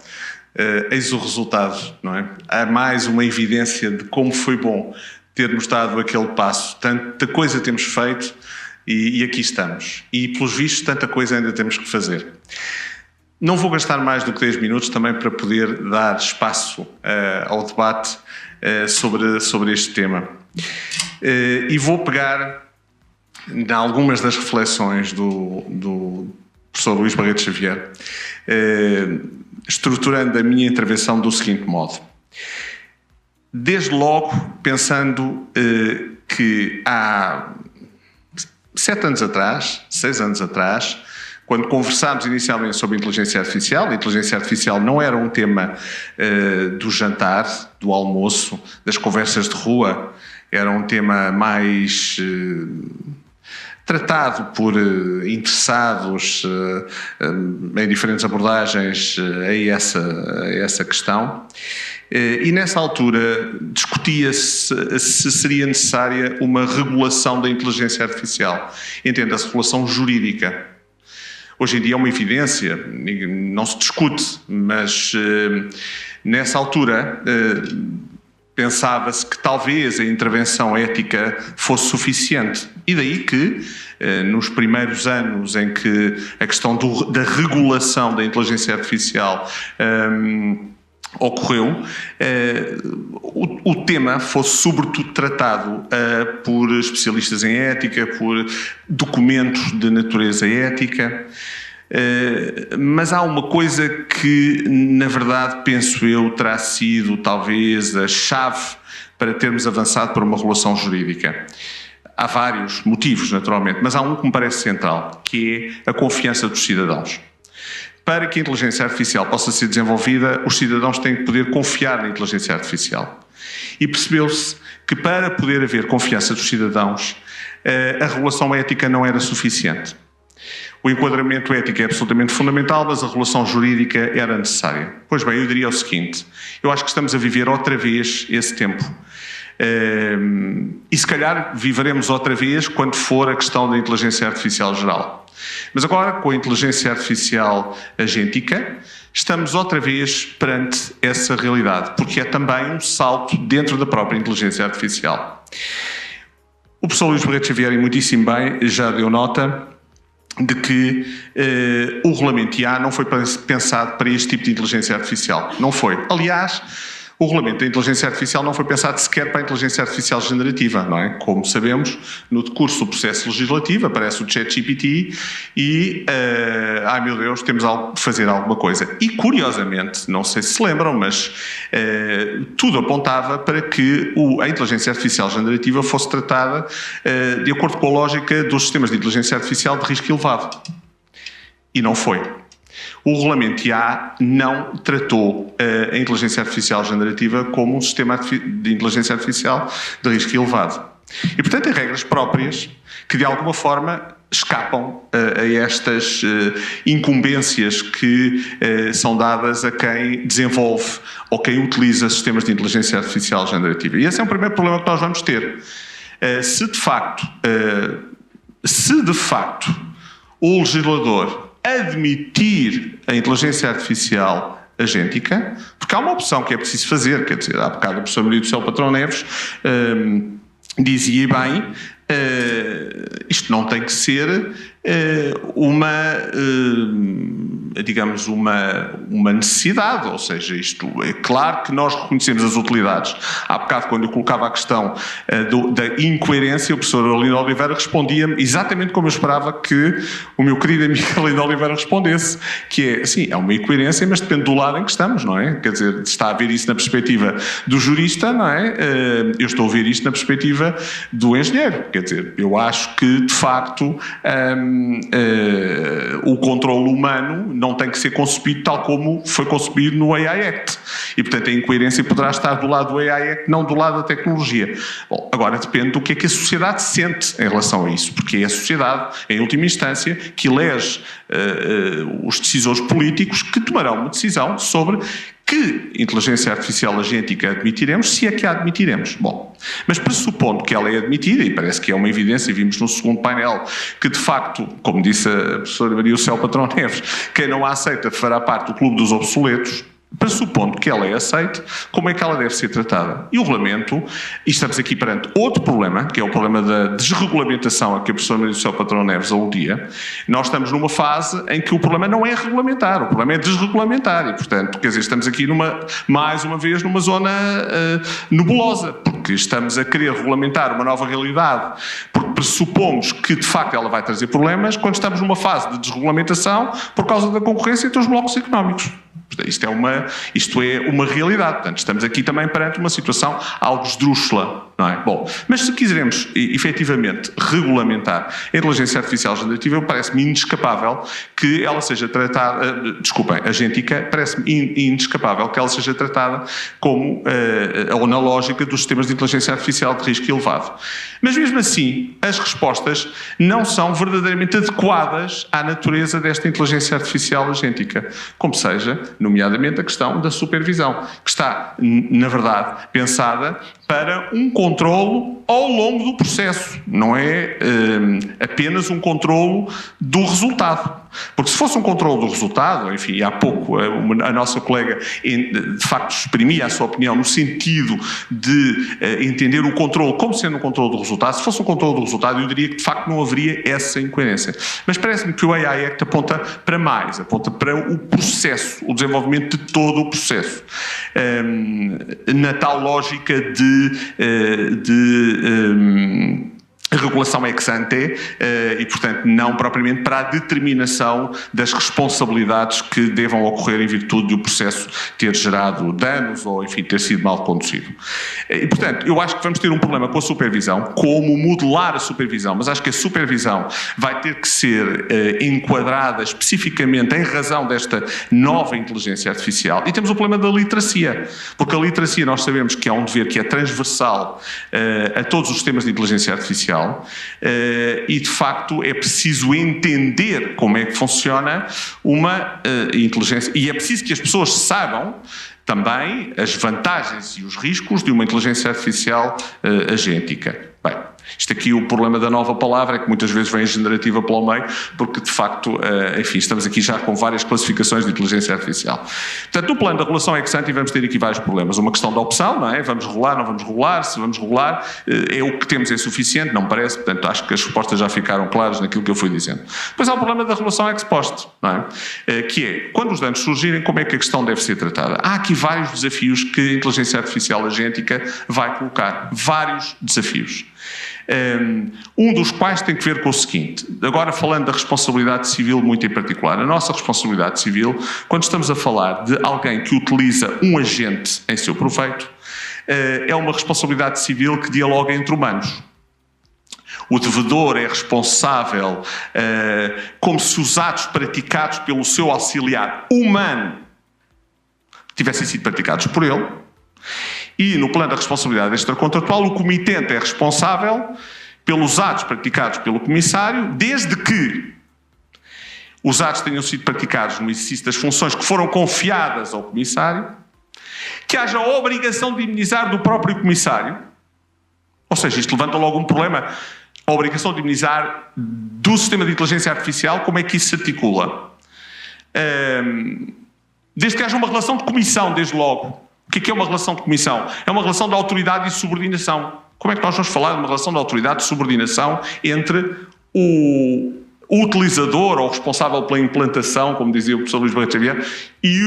S1: Eis o resultado, não é? Há mais uma evidência de como foi bom termos dado aquele passo. Tanta coisa temos feito e aqui estamos. E, pelos vistos, tanta coisa ainda temos que fazer. Não vou gastar mais do que 10 minutos também para poder dar espaço ao debate sobre este tema. E vou pegar em algumas das reflexões do professor Luís Barreto Xavier, estruturando a minha intervenção do seguinte modo. Desde logo, pensando que há 7 anos atrás, 6 anos atrás, quando conversámos inicialmente sobre inteligência artificial não era um tema do jantar, do almoço, das conversas de rua, era um tema mais tratado por interessados em diferentes abordagens a essa questão. E nessa altura discutia-se se seria necessária uma regulação da inteligência artificial. Entenda-se, regulação jurídica. Hoje em dia é uma evidência, não se discute, mas nessa altura pensava-se que talvez a intervenção ética fosse suficiente. E daí que, nos primeiros anos em que a questão da regulação da inteligência artificial ocorreu, o tema fosse sobretudo tratado por especialistas em ética, por documentos de natureza ética, mas há uma coisa que, na verdade, penso eu, terá sido talvez a chave para termos avançado para uma regulação jurídica. Há vários motivos, naturalmente, mas há um que me parece central, que é a confiança dos cidadãos. Para que a inteligência artificial possa ser desenvolvida, os cidadãos têm que poder confiar na inteligência artificial. E percebeu-se que para poder haver confiança dos cidadãos, a regulação ética não era suficiente. O enquadramento ético é absolutamente fundamental, mas a regulação jurídica era necessária. Pois bem, eu diria o seguinte, eu acho que estamos a viver outra vez esse tempo. E se calhar viveremos outra vez quando for a questão da inteligência artificial geral. Mas agora, com a inteligência artificial agêntica, estamos outra vez perante essa realidade, porque é também um salto dentro da própria inteligência artificial. O professor Luís Barreto Xavier, e muitíssimo bem, já deu nota de que o regulamento IA não foi pensado para este tipo de inteligência artificial. Não foi. Aliás, o regulamento da inteligência artificial não foi pensado sequer para a inteligência artificial generativa, não é? Como sabemos, no decurso do processo legislativo aparece o ChatGPT e, ai meu Deus, temos de fazer alguma coisa. E, curiosamente, não sei se se lembram, mas tudo apontava para que a inteligência artificial generativa fosse tratada de acordo com a lógica dos sistemas de inteligência artificial de risco elevado. E não foi. O regulamento IA não tratou a inteligência artificial generativa como um sistema de inteligência artificial de risco elevado. E, portanto, tem regras próprias que, de alguma forma, escapam a estas incumbências que são dadas a quem desenvolve ou quem utiliza sistemas de inteligência artificial generativa. E esse é o primeiro problema que nós vamos ter. Se de facto o legislador admitir a inteligência artificial agéntica, porque há uma opção que é preciso fazer, quer dizer, há bocado a professora Maria do Céu Patrão Neves dizia bem, isto não tem que ser digamos, uma necessidade, ou seja, isto é claro que nós reconhecemos as utilidades. Há bocado, quando eu colocava a questão da incoerência, o professor Arlindo Oliveira respondia-me exatamente como eu esperava que o meu querido amigo Arlindo Oliveira respondesse, que é, sim, é uma incoerência, mas depende do lado em que estamos, não é? Quer dizer, está a ver isso na perspectiva do jurista, não é? Eu estou a ver isto na perspectiva do engenheiro, quer dizer, eu acho que, de facto, o controle humano não tem que ser concebido tal como foi concebido no AI Act. E, portanto, a incoerência poderá estar do lado do AI Act, não do lado da tecnologia. Bom, agora depende do que é que a sociedade sente em relação a isso, porque é a sociedade, em última instância, que elege os decisores políticos que tomarão uma decisão sobre que inteligência artificial agéntica admitiremos, se é que a admitiremos. Bom, mas pressupondo que ela é admitida, e parece que é uma evidência, vimos no segundo painel, que de facto, como disse a professora Maria do Céu Patrão Neves, quem não a aceita fará parte do clube dos obsoletos. Pressupondo que ela é aceita, como é que ela deve ser tratada? E o regulamento, e estamos aqui perante outro problema, que é o problema da desregulamentação a que a professora Maria do Céu Patrão Neves aludia. Nós estamos numa fase em que o problema não é regulamentar, o problema é desregulamentar, e portanto, quer dizer, estamos aqui mais uma vez numa zona nebulosa, porque estamos a querer regulamentar uma nova realidade, porque pressupomos que de facto ela vai trazer problemas, quando estamos numa fase de desregulamentação por causa da concorrência entre os blocos económicos. Isto é uma realidade. Portanto, estamos aqui também perante uma situação algo esdrúxula, não é? Bom, mas se quisermos efetivamente regulamentar a inteligência artificial generativa, parece-me inescapável que ela seja tratada, agéntica, parece-me inescapável que ela seja tratada como, ou na lógica dos sistemas de inteligência artificial de risco elevado. Mas mesmo assim, as respostas não são verdadeiramente adequadas à natureza desta inteligência artificial agéntica, como seja, nomeadamente a questão da supervisão, que está, na verdade, pensada para um controlo ao longo do processo, não é apenas um controlo do resultado. Porque se fosse um controlo do resultado, enfim, há pouco a nossa colega de facto exprimia a sua opinião no sentido de entender o controlo como sendo um controlo do resultado. Se fosse um controlo do resultado, eu diria que de facto não haveria essa incoerência. Mas parece-me que o AI Act aponta para mais, aponta para o processo, o desenvolvimento de todo o processo, na tal lógica de regulação ex ante e, portanto, não propriamente para a determinação das responsabilidades que devam ocorrer em virtude do processo ter gerado danos ou, enfim, ter sido mal conduzido. E, portanto, eu acho que vamos ter um problema com a supervisão, como modelar a supervisão, mas acho que a supervisão vai ter que ser enquadrada especificamente em razão desta nova inteligência artificial. E temos o problema da literacia, porque a literacia nós sabemos que é um dever que é transversal a todos os sistemas de inteligência artificial. E de facto é preciso entender como é que funciona uma inteligência, e é preciso que as pessoas saibam também as vantagens e os riscos de uma inteligência artificial agéntica. Bem, isto aqui, o problema da nova palavra é que muitas vezes vem generativa pelo meio, porque de facto, enfim, estamos aqui já com várias classificações de inteligência artificial. Portanto, no plano da regulação ex ante vamos ter aqui vários problemas. Uma questão da opção, não é? Vamos regular, não vamos regular? Se vamos regular, é o que temos é suficiente? Não me parece, portanto, acho que as respostas já ficaram claras naquilo que eu fui dizendo. Depois há o problema da regulação ex post, não é? Que é, quando os danos surgirem, como é que a questão deve ser tratada? Há aqui vários desafios que a inteligência artificial agéntica vai colocar. Vários desafios. Um dos quais tem que ver com o seguinte, agora falando da responsabilidade civil muito em particular, a nossa responsabilidade civil, quando estamos a falar de alguém que utiliza um agente em seu proveito, é uma responsabilidade civil que dialoga entre humanos. O devedor é responsável como se os atos praticados pelo seu auxiliar humano tivessem sido praticados por ele. E no plano da responsabilidade extracontratual, o comitente é responsável pelos atos praticados pelo comissário, desde que os atos tenham sido praticados no exercício das funções que foram confiadas ao comissário, que haja a obrigação de indemnizar do próprio comissário, ou seja, isto levanta logo um problema, a obrigação de indemnizar do sistema de inteligência artificial, como é que isso se articula? desde que haja uma relação de comissão, desde logo. O que é uma relação de comissão? É uma relação de autoridade e subordinação. Como é que nós vamos falar de uma relação de autoridade e subordinação entre o utilizador ou responsável pela implantação, como dizia o professor Luís Barreto Xavier, e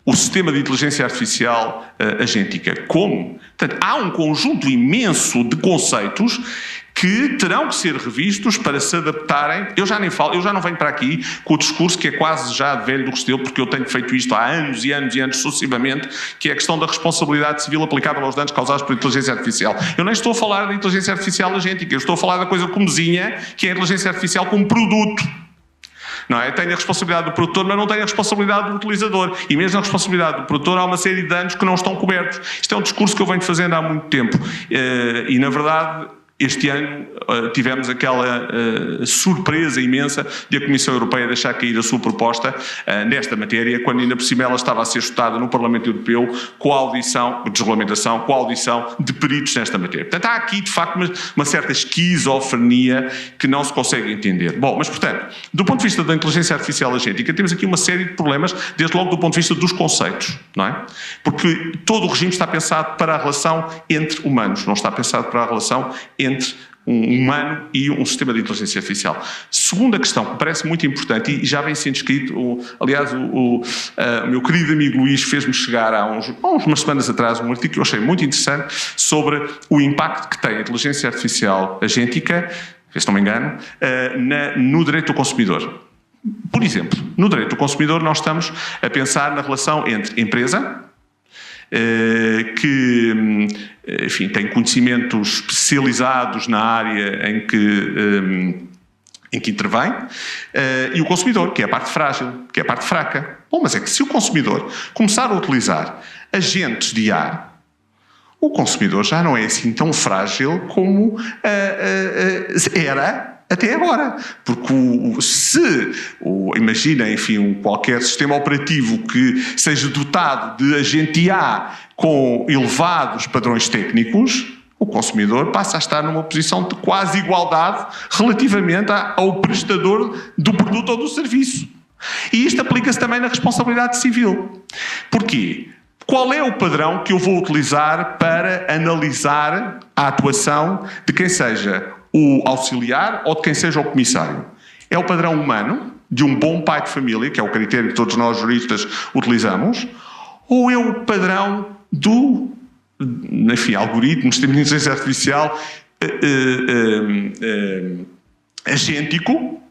S1: o sistema de inteligência artificial agêntica? Como? Portanto, há um conjunto imenso de conceitos que terão que ser revistos para se adaptarem. Eu já não venho para aqui com o discurso que é quase já velho do Restelo, porque eu tenho feito isto há anos e anos e anos sucessivamente, que é a questão da responsabilidade civil aplicável aos danos causados por inteligência artificial. Eu nem estou a falar da inteligência artificial agêntica, eu estou a falar da coisa comezinha, que é a inteligência artificial como produto. Não é? Tenho a responsabilidade do produtor, mas não tenho a responsabilidade do utilizador. E mesmo a responsabilidade do produtor, há uma série de danos que não estão cobertos. Isto é um discurso que eu venho fazendo há muito tempo. E, na verdade, este ano tivemos aquela surpresa imensa de a Comissão Europeia deixar cair a sua proposta nesta matéria, quando ainda por cima ela estava a ser estudada no Parlamento Europeu com a audição, desregulamentação, com a audição de peritos nesta matéria. Portanto, há aqui, de facto, uma certa esquizofrenia que não se consegue entender. Bom, mas, portanto, do ponto de vista da inteligência artificial agêntica, temos aqui uma série de problemas, desde logo do ponto de vista dos conceitos, não é? Porque todo o regime está pensado para a relação entre humanos, não está pensado para a relação entre um humano e um sistema de inteligência artificial. Segunda questão, que me parece muito importante, e já vem sendo escrito, aliás, o meu querido amigo Luís fez-me chegar há umas semanas atrás um artigo que eu achei muito interessante sobre o impacto que tem a inteligência artificial agêntica, se não me engano, no direito do consumidor. Por exemplo, no direito do consumidor nós estamos a pensar na relação entre empresa, que, enfim, tem conhecimentos especializados na área em que intervém, e o consumidor, que é a parte frágil, que é a parte fraca. Bom, mas é que se o consumidor começar a utilizar agentes de IA, o consumidor já não é assim tão frágil como era até agora. Porque imagina, enfim, qualquer sistema operativo que seja dotado de agente IA com elevados padrões técnicos, o consumidor passa a estar numa posição de quase igualdade relativamente ao prestador do produto ou do serviço. E isto aplica-se também na responsabilidade civil. Porquê? Qual é o padrão que eu vou utilizar para analisar a atuação de quem seja o auxiliar ou de quem seja o comissário? É o padrão humano, de um bom pai de família, que é o critério que todos nós juristas utilizamos, ou é o padrão do, enfim, algoritmos de inteligência artificial agêntico,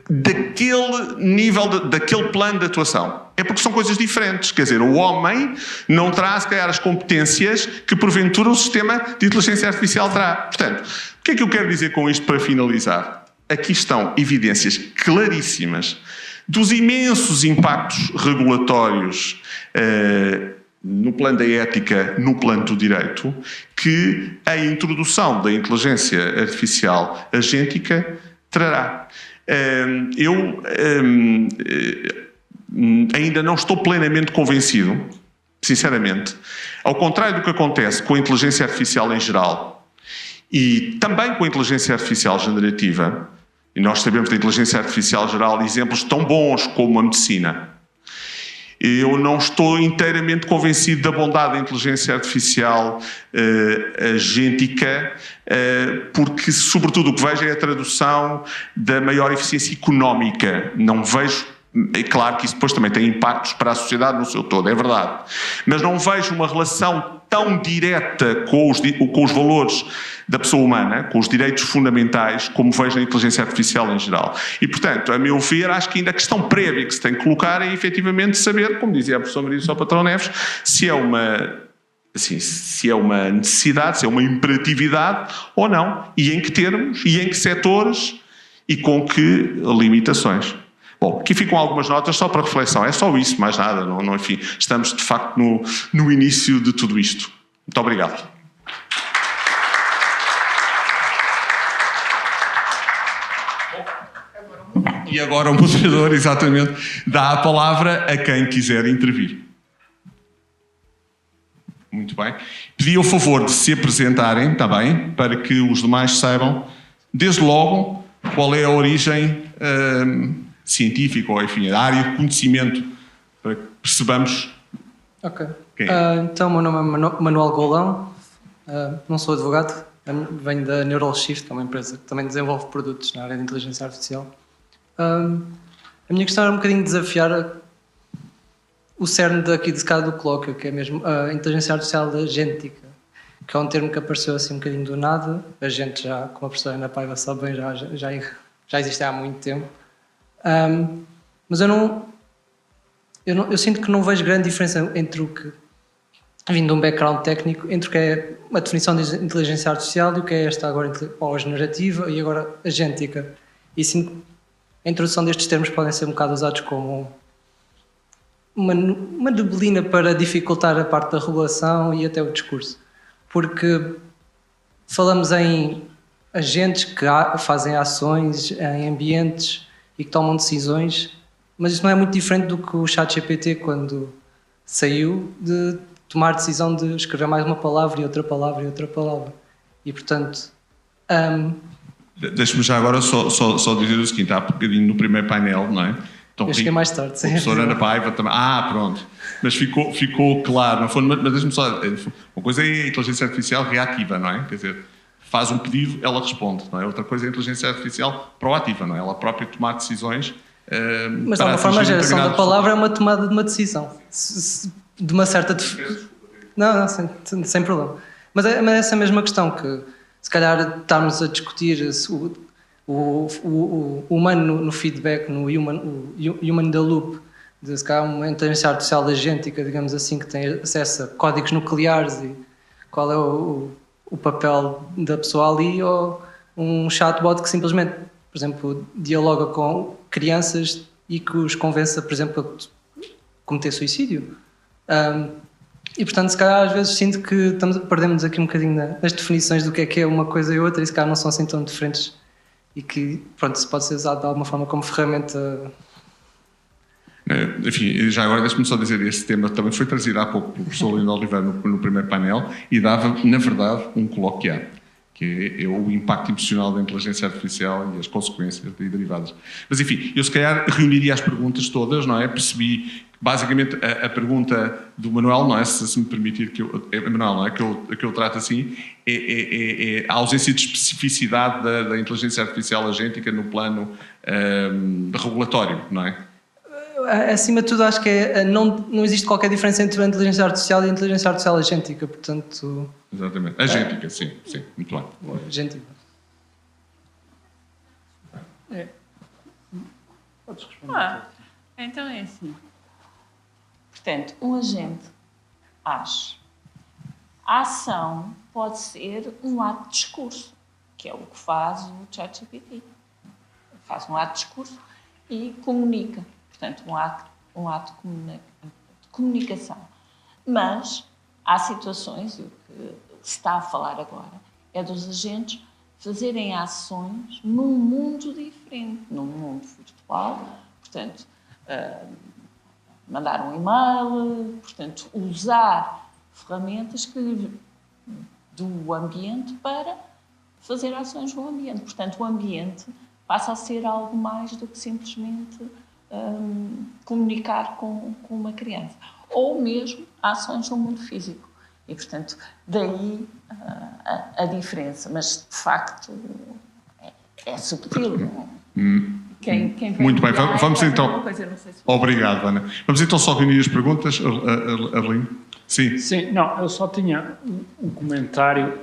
S1: daquele nível, daquele plano de atuação? É porque são coisas diferentes. Quer dizer, o homem não traz, se calhar, as competências que, porventura, o sistema de inteligência artificial terá. Portanto, o que é que eu quero dizer com isto para finalizar? Aqui estão evidências claríssimas dos imensos impactos regulatórios no plano da ética, no plano do direito, que a introdução da inteligência artificial agêntica trará. Eu ainda não estou plenamente convencido, sinceramente, ao contrário do que acontece com a inteligência artificial em geral e também com a inteligência artificial generativa, e nós sabemos da inteligência artificial geral exemplos tão bons como a medicina. Eu não estou inteiramente convencido da bondade da inteligência artificial agêntica, porque, sobretudo, o que vejo é a tradução da maior eficiência económica. Não vejo. É claro que isso depois também tem impactos para a sociedade no seu todo, é verdade. Mas não vejo uma relação tão direta com os valores da pessoa humana, com os direitos fundamentais, como vejo na inteligência artificial em geral. E, portanto, a meu ver, acho que ainda a questão prévia que se tem que colocar é efetivamente saber, como dizia a professora Maria Só Patrão Neves, se é uma necessidade, se é uma imperatividade ou não, e em que termos, e em que setores, e com que limitações. Bom, aqui ficam algumas notas só para reflexão. É só isso, mais nada. Não, enfim, estamos, de facto, no início de tudo isto. Muito obrigado. E agora o moderador, exatamente, dá a palavra a quem quiser intervir. Muito bem. Pedi o favor de se apresentarem, está bem? Para que os demais saibam, desde logo, qual é a origem científica, ou enfim, a área de conhecimento, para que percebamos.
S4: Ok.
S1: Quem é?
S4: Então, o meu nome é Manuel Golão, não sou advogado, venho da NeuralShift, que é uma empresa que também desenvolve produtos na área de inteligência artificial. A minha questão era um bocadinho desafiar o cerne daqui de cá do colóquio, que é mesmo a inteligência artificial agêntica, que é um termo que apareceu assim um bocadinho do nada. A gente já, como a professora Ana Paiva sabe bem, já existe há muito tempo. Mas eu sinto que não vejo grande diferença entre o que, vindo de um background técnico, entre o que é uma definição de inteligência artificial e o que é esta agora pós-generativa e agora agêntica. E sinto que a introdução destes termos podem ser um bocado usados como uma neblina para dificultar a parte da regulação e até o discurso. Porque falamos em agentes que fazem ações em ambientes e que tomam decisões, mas isso não é muito diferente do que o ChatGPT, quando saiu, de tomar decisão de escrever mais uma palavra e outra palavra e outra palavra. E, portanto...
S1: Deixe-me já agora só dizer o seguinte, há bocadinho no primeiro painel, não é? Então,
S4: eu cheguei mais tarde, sim.
S1: A professora Ana Paiva também. Pronto. Mas ficou claro, não foi? Mas deixe-me só... Uma coisa é a inteligência artificial reativa, não é? Quer dizer, faz um pedido, ela responde, não é? Outra coisa é a inteligência artificial proativa, não é? Ela própria tomar decisões...
S4: mas de alguma forma a geração da palavra é uma tomada de uma decisão. De uma certa... Não, sem problema. Mas é essa mesma questão que, se calhar, estarmos a discutir o humano no feedback, no human in the loop, de se calhar uma inteligência artificial agêntica, digamos assim, que tem acesso a códigos nucleares e qual é o papel da pessoa ali, ou um chatbot que simplesmente, por exemplo, dialoga com crianças e que os convença, por exemplo, a cometer suicídio. E, portanto, se calhar às vezes sinto que perdemos aqui um bocadinho nas definições do que é uma coisa e outra, e se calhar não são assim tão diferentes, e que, pronto, se pode ser usado de alguma forma como ferramenta.
S1: Enfim, já agora deixe-me só dizer, este tema também foi trazido há pouco pelo professor Lindo Oliveira no primeiro painel e dava, na verdade, um colóquio, que é o impacto emocional da inteligência artificial e as consequências daí derivadas. Mas, enfim, eu se calhar reuniria as perguntas todas, não é? Percebi, basicamente, a pergunta do Manuel, não é? Se me permitir que Manuel, não é? Que eu trato assim, é a ausência de especificidade da inteligência artificial agêntica no plano regulatório, não é?
S4: Acima de tudo, acho que não existe qualquer diferença entre a inteligência artificial e a inteligência artificial agêntica, portanto...
S1: Exatamente. Agêntica, sim, muito bem.
S4: Agêntica.
S5: Podes responder.
S6: Então é assim. Portanto, um agente age. A ação pode ser um ato de discurso, que é o que faz o ChatGPT. Faz um ato de discurso e comunica. Portanto, um ato de comunicação. Mas há situações, e o que se está a falar agora, é dos agentes fazerem ações num mundo diferente, num mundo virtual, portanto, mandar um e-mail, portanto, usar ferramentas do ambiente para fazer ações no ambiente. Portanto, o ambiente passa a ser algo mais do que simplesmente comunicar com uma criança. Ou mesmo ações no mundo físico. E, portanto, daí a diferença. Mas, de facto, é subtil. Quem
S1: muito bem, vamos então...
S6: Coisa, não sei se...
S1: Obrigado, Ana. Vamos então só reunir as perguntas, Arlindo. Sim.
S5: Sim, não, eu só tinha um comentário,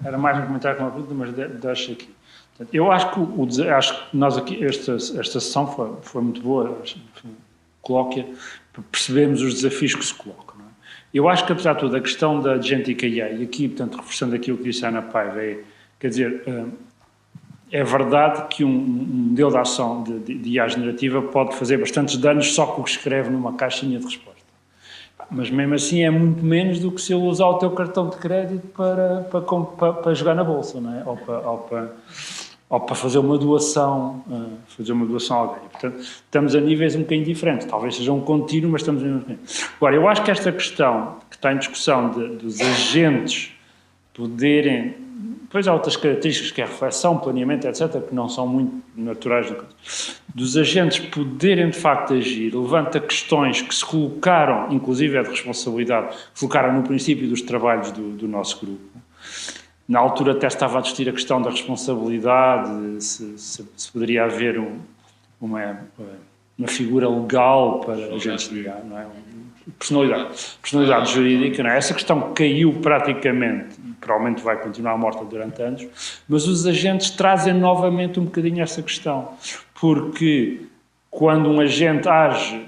S5: era mais um comentário que uma pergunta, mas deixo aqui. Eu acho que nós aqui, esta sessão foi muito boa, colóquia, para percebermos os desafios que se colocam. Não é? Eu acho que, apesar de tudo, a questão da Agentic AI, e aqui, portanto, reforçando aquilo que disse a Ana Paiva, quer dizer, é verdade que um modelo de ação de IA generativa pode fazer bastantes danos só com o que escreve numa caixinha de resposta. Mas mesmo assim é muito menos do que se ele usar o teu cartão de crédito para jogar na bolsa, não é? Ou para fazer uma doação a alguém. Portanto, estamos a níveis um bocadinho diferentes. Talvez seja um contínuo, mas estamos a níveis diferentes. Agora, eu acho que esta questão que está em discussão dos agentes poderem Depois há outras características, que é a reflexão, planeamento, etc., que não são muito naturais dos agentes poderem de facto agir, levanta questões que se colocaram, inclusive é de responsabilidade, colocaram no princípio dos trabalhos do nosso grupo. Na altura até estava a discutir a questão da responsabilidade, se poderia haver uma figura legal para agentes de IA, não é? Personalidade jurídica, não é? Essa questão caiu praticamente, e provavelmente vai continuar morta durante anos, mas os agentes trazem novamente um bocadinho essa questão, porque quando um agente age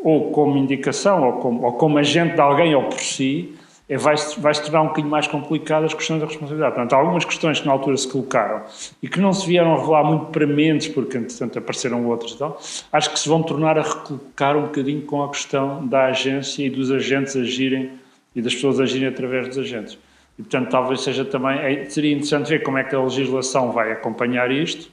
S5: ou como indicação, ou como agente de alguém ou por si, vai-se tornar um bocadinho mais complicado as questões da responsabilidade. Portanto, há algumas questões que na altura se colocaram e que não se vieram a revelar muito prementes, porque entretanto apareceram outros e tal, acho que se vão tornar a recolocar um bocadinho com a questão da agência e dos agentes agirem e das pessoas agirem através dos agentes. E, portanto, talvez seja também... Seria interessante ver como é que a legislação vai acompanhar isto.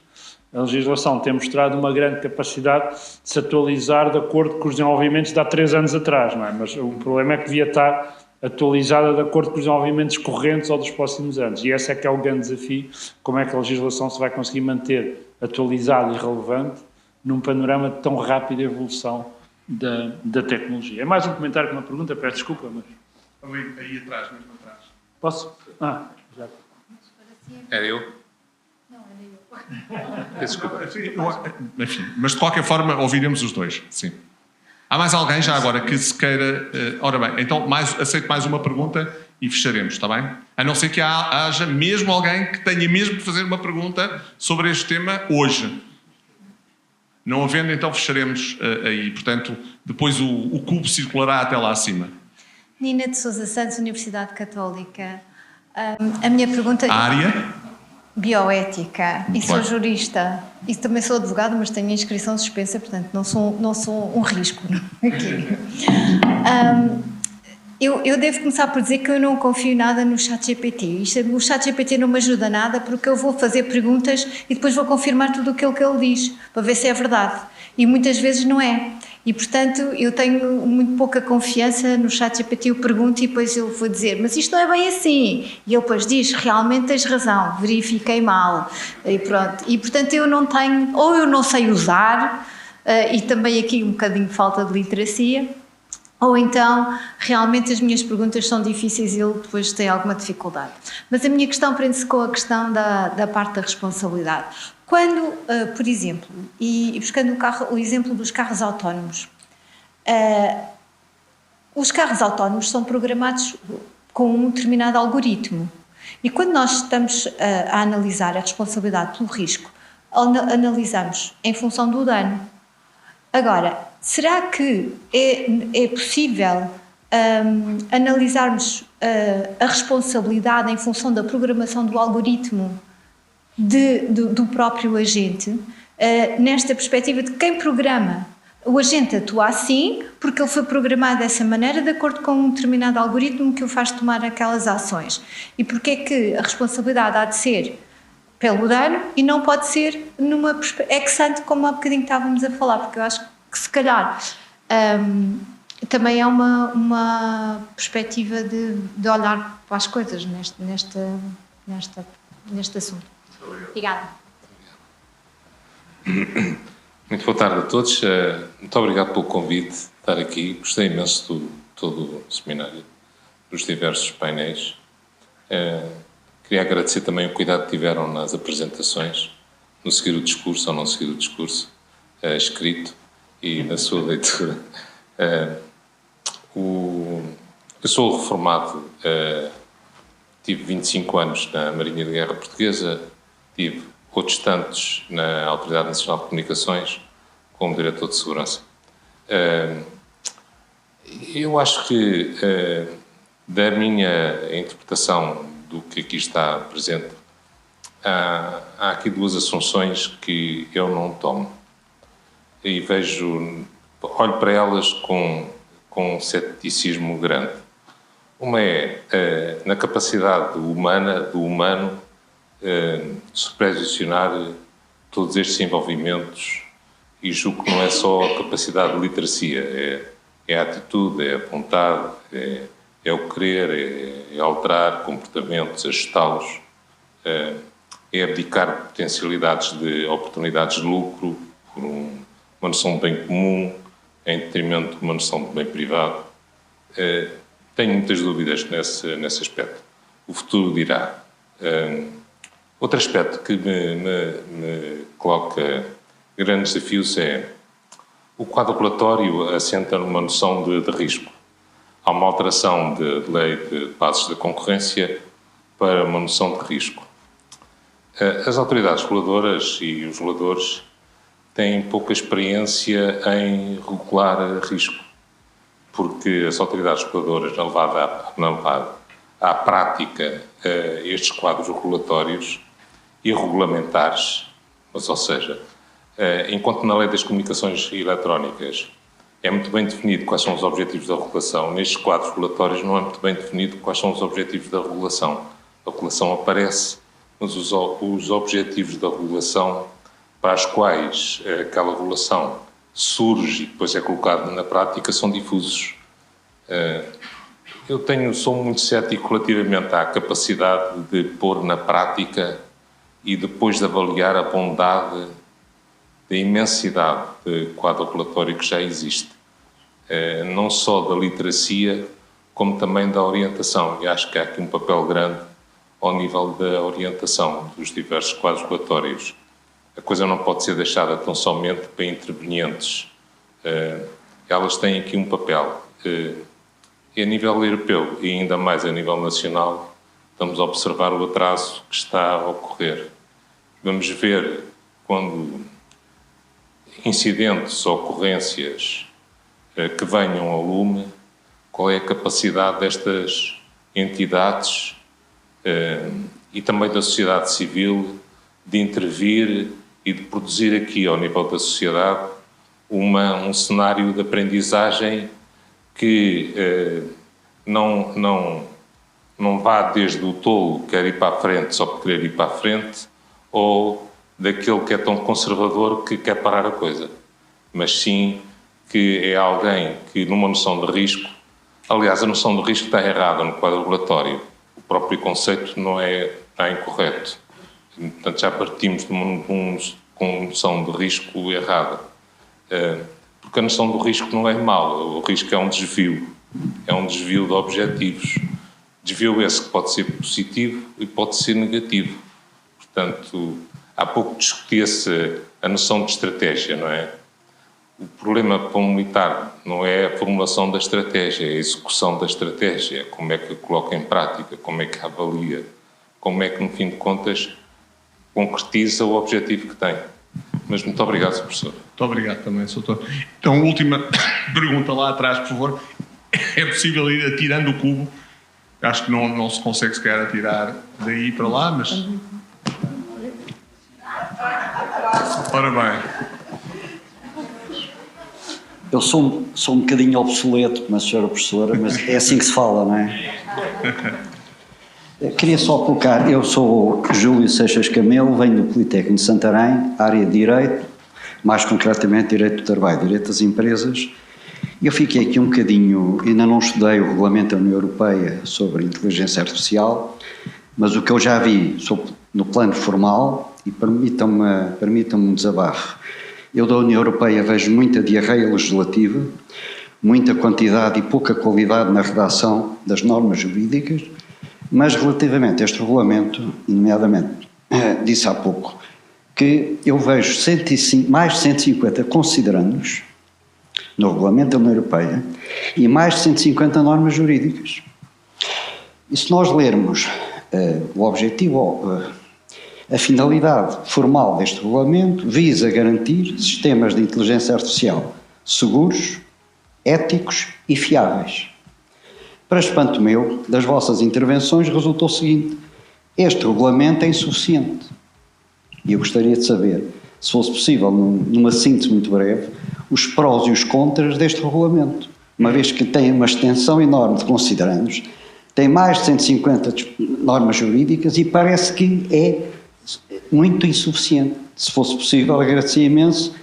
S5: A legislação tem mostrado uma grande capacidade de se atualizar de acordo com os desenvolvimentos de há 3 anos atrás, não é? Mas o problema é que devia estar atualizada de acordo com os desenvolvimentos correntes ou dos próximos anos. E esse é que é o grande desafio, como é que a legislação se vai conseguir manter atualizada e relevante num panorama de tão rápida evolução da tecnologia. É mais um comentário que uma pergunta, peço desculpa, mas...
S1: Aí atrás, mesmo atrás.
S5: Posso? Já.
S7: Era eu? Não, era eu. Peço desculpa.
S1: Enfim, mas de qualquer forma ouviremos os dois, sim. Há mais alguém já agora que se queira... ora bem, então aceito mais uma pergunta e fecharemos, está bem? A não ser que haja mesmo alguém que tenha mesmo de fazer uma pergunta sobre este tema hoje. Não havendo, então fecharemos aí. Portanto, depois o cubo circulará até lá acima.
S8: Nina de Sousa Santos, Universidade Católica. A minha pergunta...
S1: A área?
S8: Bioética.
S1: Muito
S8: e sou
S1: bem.
S8: jurista. E também sou advogada, mas tenho a inscrição suspensa, portanto não sou um risco aqui. Eu devo começar por dizer que eu não confio nada no ChatGPT. O ChatGPT não me ajuda nada porque eu vou fazer perguntas e depois vou confirmar tudo aquilo que ele diz, para ver se é verdade. E muitas vezes não é. E, portanto, eu tenho muito pouca confiança no ChatGPT, eu pergunto e depois ele vou dizer, mas isto não é bem assim. E ele depois diz, realmente tens razão, verifiquei mal. E pronto. E, portanto, eu não tenho, ou eu não sei usar, e também aqui um bocadinho de falta de literacia, ou então, realmente as minhas perguntas são difíceis e ele depois tem alguma dificuldade. Mas a minha questão prende-se com a questão da parte da responsabilidade. Quando, por exemplo, e buscando o exemplo dos carros autónomos, os carros autónomos são programados com um determinado algoritmo. E quando nós estamos a analisar a responsabilidade pelo risco, analisamos em função do dano. Agora, será que é possível analisarmos a responsabilidade em função da programação do algoritmo do próprio agente, nesta perspectiva de quem programa? O agente atua assim porque ele foi programado dessa maneira de acordo com um determinado algoritmo que o faz tomar aquelas ações. E porque é que a responsabilidade há de ser pelo dano e não pode ser numa ex ante, como há bocadinho estávamos a falar, porque eu acho que se calhar também é uma perspectiva de olhar para as coisas neste assunto. Obrigada.
S7: Muito boa tarde a todos. Muito obrigado pelo convite de estar aqui. Gostei imenso de todo o seminário, dos diversos painéis. Queria agradecer também o cuidado que tiveram nas apresentações, no seguir o discurso ou não seguir o discurso escrito e na sua leitura. Eu sou reformado, tive 25 anos na Marinha de Guerra Portuguesa, tive outros tantos na Autoridade Nacional de Comunicações como diretor de segurança. Eu acho que da minha interpretação do que aqui está presente, há aqui duas assunções que eu não tomo e olho para elas com um ceticismo grande. Uma é na capacidade humana, do humano, supervisionar todos estes envolvimentos, e julgo que não é só a capacidade de literacia, é a atitude, é a vontade, é o querer, é alterar comportamentos, ajustá-los. é abdicar de potencialidades de oportunidades de lucro por uma noção de bem comum em detrimento de uma noção de bem privado. Tenho muitas dúvidas nesse aspecto. O futuro dirá. Outro aspecto que me coloca grandes desafios é o quadro regulatório assenta numa noção de risco. Há uma alteração de lei de bases da concorrência para uma noção de risco. As autoridades reguladoras e os reguladores têm pouca experiência em regular risco, porque as autoridades reguladoras, na levada à prática estes quadros regulatórios e regulamentares, mas, ou seja, enquanto na lei das comunicações eletrónicas é muito bem definido quais são os objetivos da regulação, nestes quadros regulatórios não é muito bem definido quais são os objetivos da regulação. A regulação aparece, mas os objetivos da regulação para os quais aquela regulação surge e depois é colocada na prática são difusos. Sou muito cético relativamente à capacidade de pôr na prática e depois de avaliar a bondade da imensidade de quadro regulatório que já existe, não só da literacia, como também da orientação. E acho que há aqui um papel grande ao nível da orientação dos diversos quadros regulatórios. A coisa não pode ser deixada tão somente para intervenientes. Elas têm aqui um papel. E a nível europeu e ainda mais a nível nacional, estamos a observar o atraso que está a ocorrer. Vamos ver quando incidentes ou ocorrências que venham ao lume, qual é a capacidade destas entidades e também da sociedade civil de intervir e de produzir aqui, ao nível da sociedade, um cenário de aprendizagem que não vá desde o tolo que quer ir para a frente só por querer ir para a frente, ou daquele que é tão conservador que quer parar a coisa, mas sim que é alguém que numa noção de risco, aliás a noção de risco está errada no quadro regulatório, o próprio conceito está incorreto, portanto já partimos de uma noção de risco errada, porque a noção do risco não é mau, o risco é um desvio de objetivos, desvio esse que pode ser positivo e pode ser negativo, portanto há pouco discutia-se a noção de estratégia, não é? O problema para um militar não é a formulação da estratégia, é a execução da estratégia, como é que a coloca em prática, como é que a avalia, como é que, no fim de contas, concretiza o objetivo que tem. Mas muito obrigado, Sr. Professor.
S1: Muito obrigado também, Sr. Doutor. Então, última pergunta lá atrás, por favor. É possível ir atirando o cubo? Acho que não se consegue sequer atirar daí para lá, mas... Ora bem.
S9: Eu sou um bocadinho obsoleto, mas senhora professora, mas é assim que se fala, não é? Queria só colocar, eu sou Júlio Seixas Camelo, venho do Politécnico de Santarém, área de Direito, mais concretamente Direito do Trabalho, Direito das Empresas. Eu fiquei aqui um bocadinho, ainda não estudei o Regulamento da União Europeia sobre Inteligência Artificial, mas o que eu já vi no plano formal, e permitam-me um desabafo, eu da União Europeia vejo muita diarreia legislativa, muita quantidade e pouca qualidade na redação das normas jurídicas, mas relativamente a este regulamento, nomeadamente, disse há pouco, que eu vejo mais de 150 considerandos no regulamento da União Europeia e mais de 150 normas jurídicas. E se nós lermos o objetivo, a finalidade formal deste regulamento visa garantir sistemas de inteligência artificial seguros, éticos e fiáveis. Para espanto meu, das vossas intervenções resultou o seguinte: este regulamento é insuficiente. E eu gostaria de saber, se fosse possível, numa síntese muito breve, os prós e os contras deste regulamento, uma vez que tem uma extensão enorme de considerandos, tem mais de 150 normas jurídicas e parece que é muito insuficiente. Se fosse possível, agradecia imenso.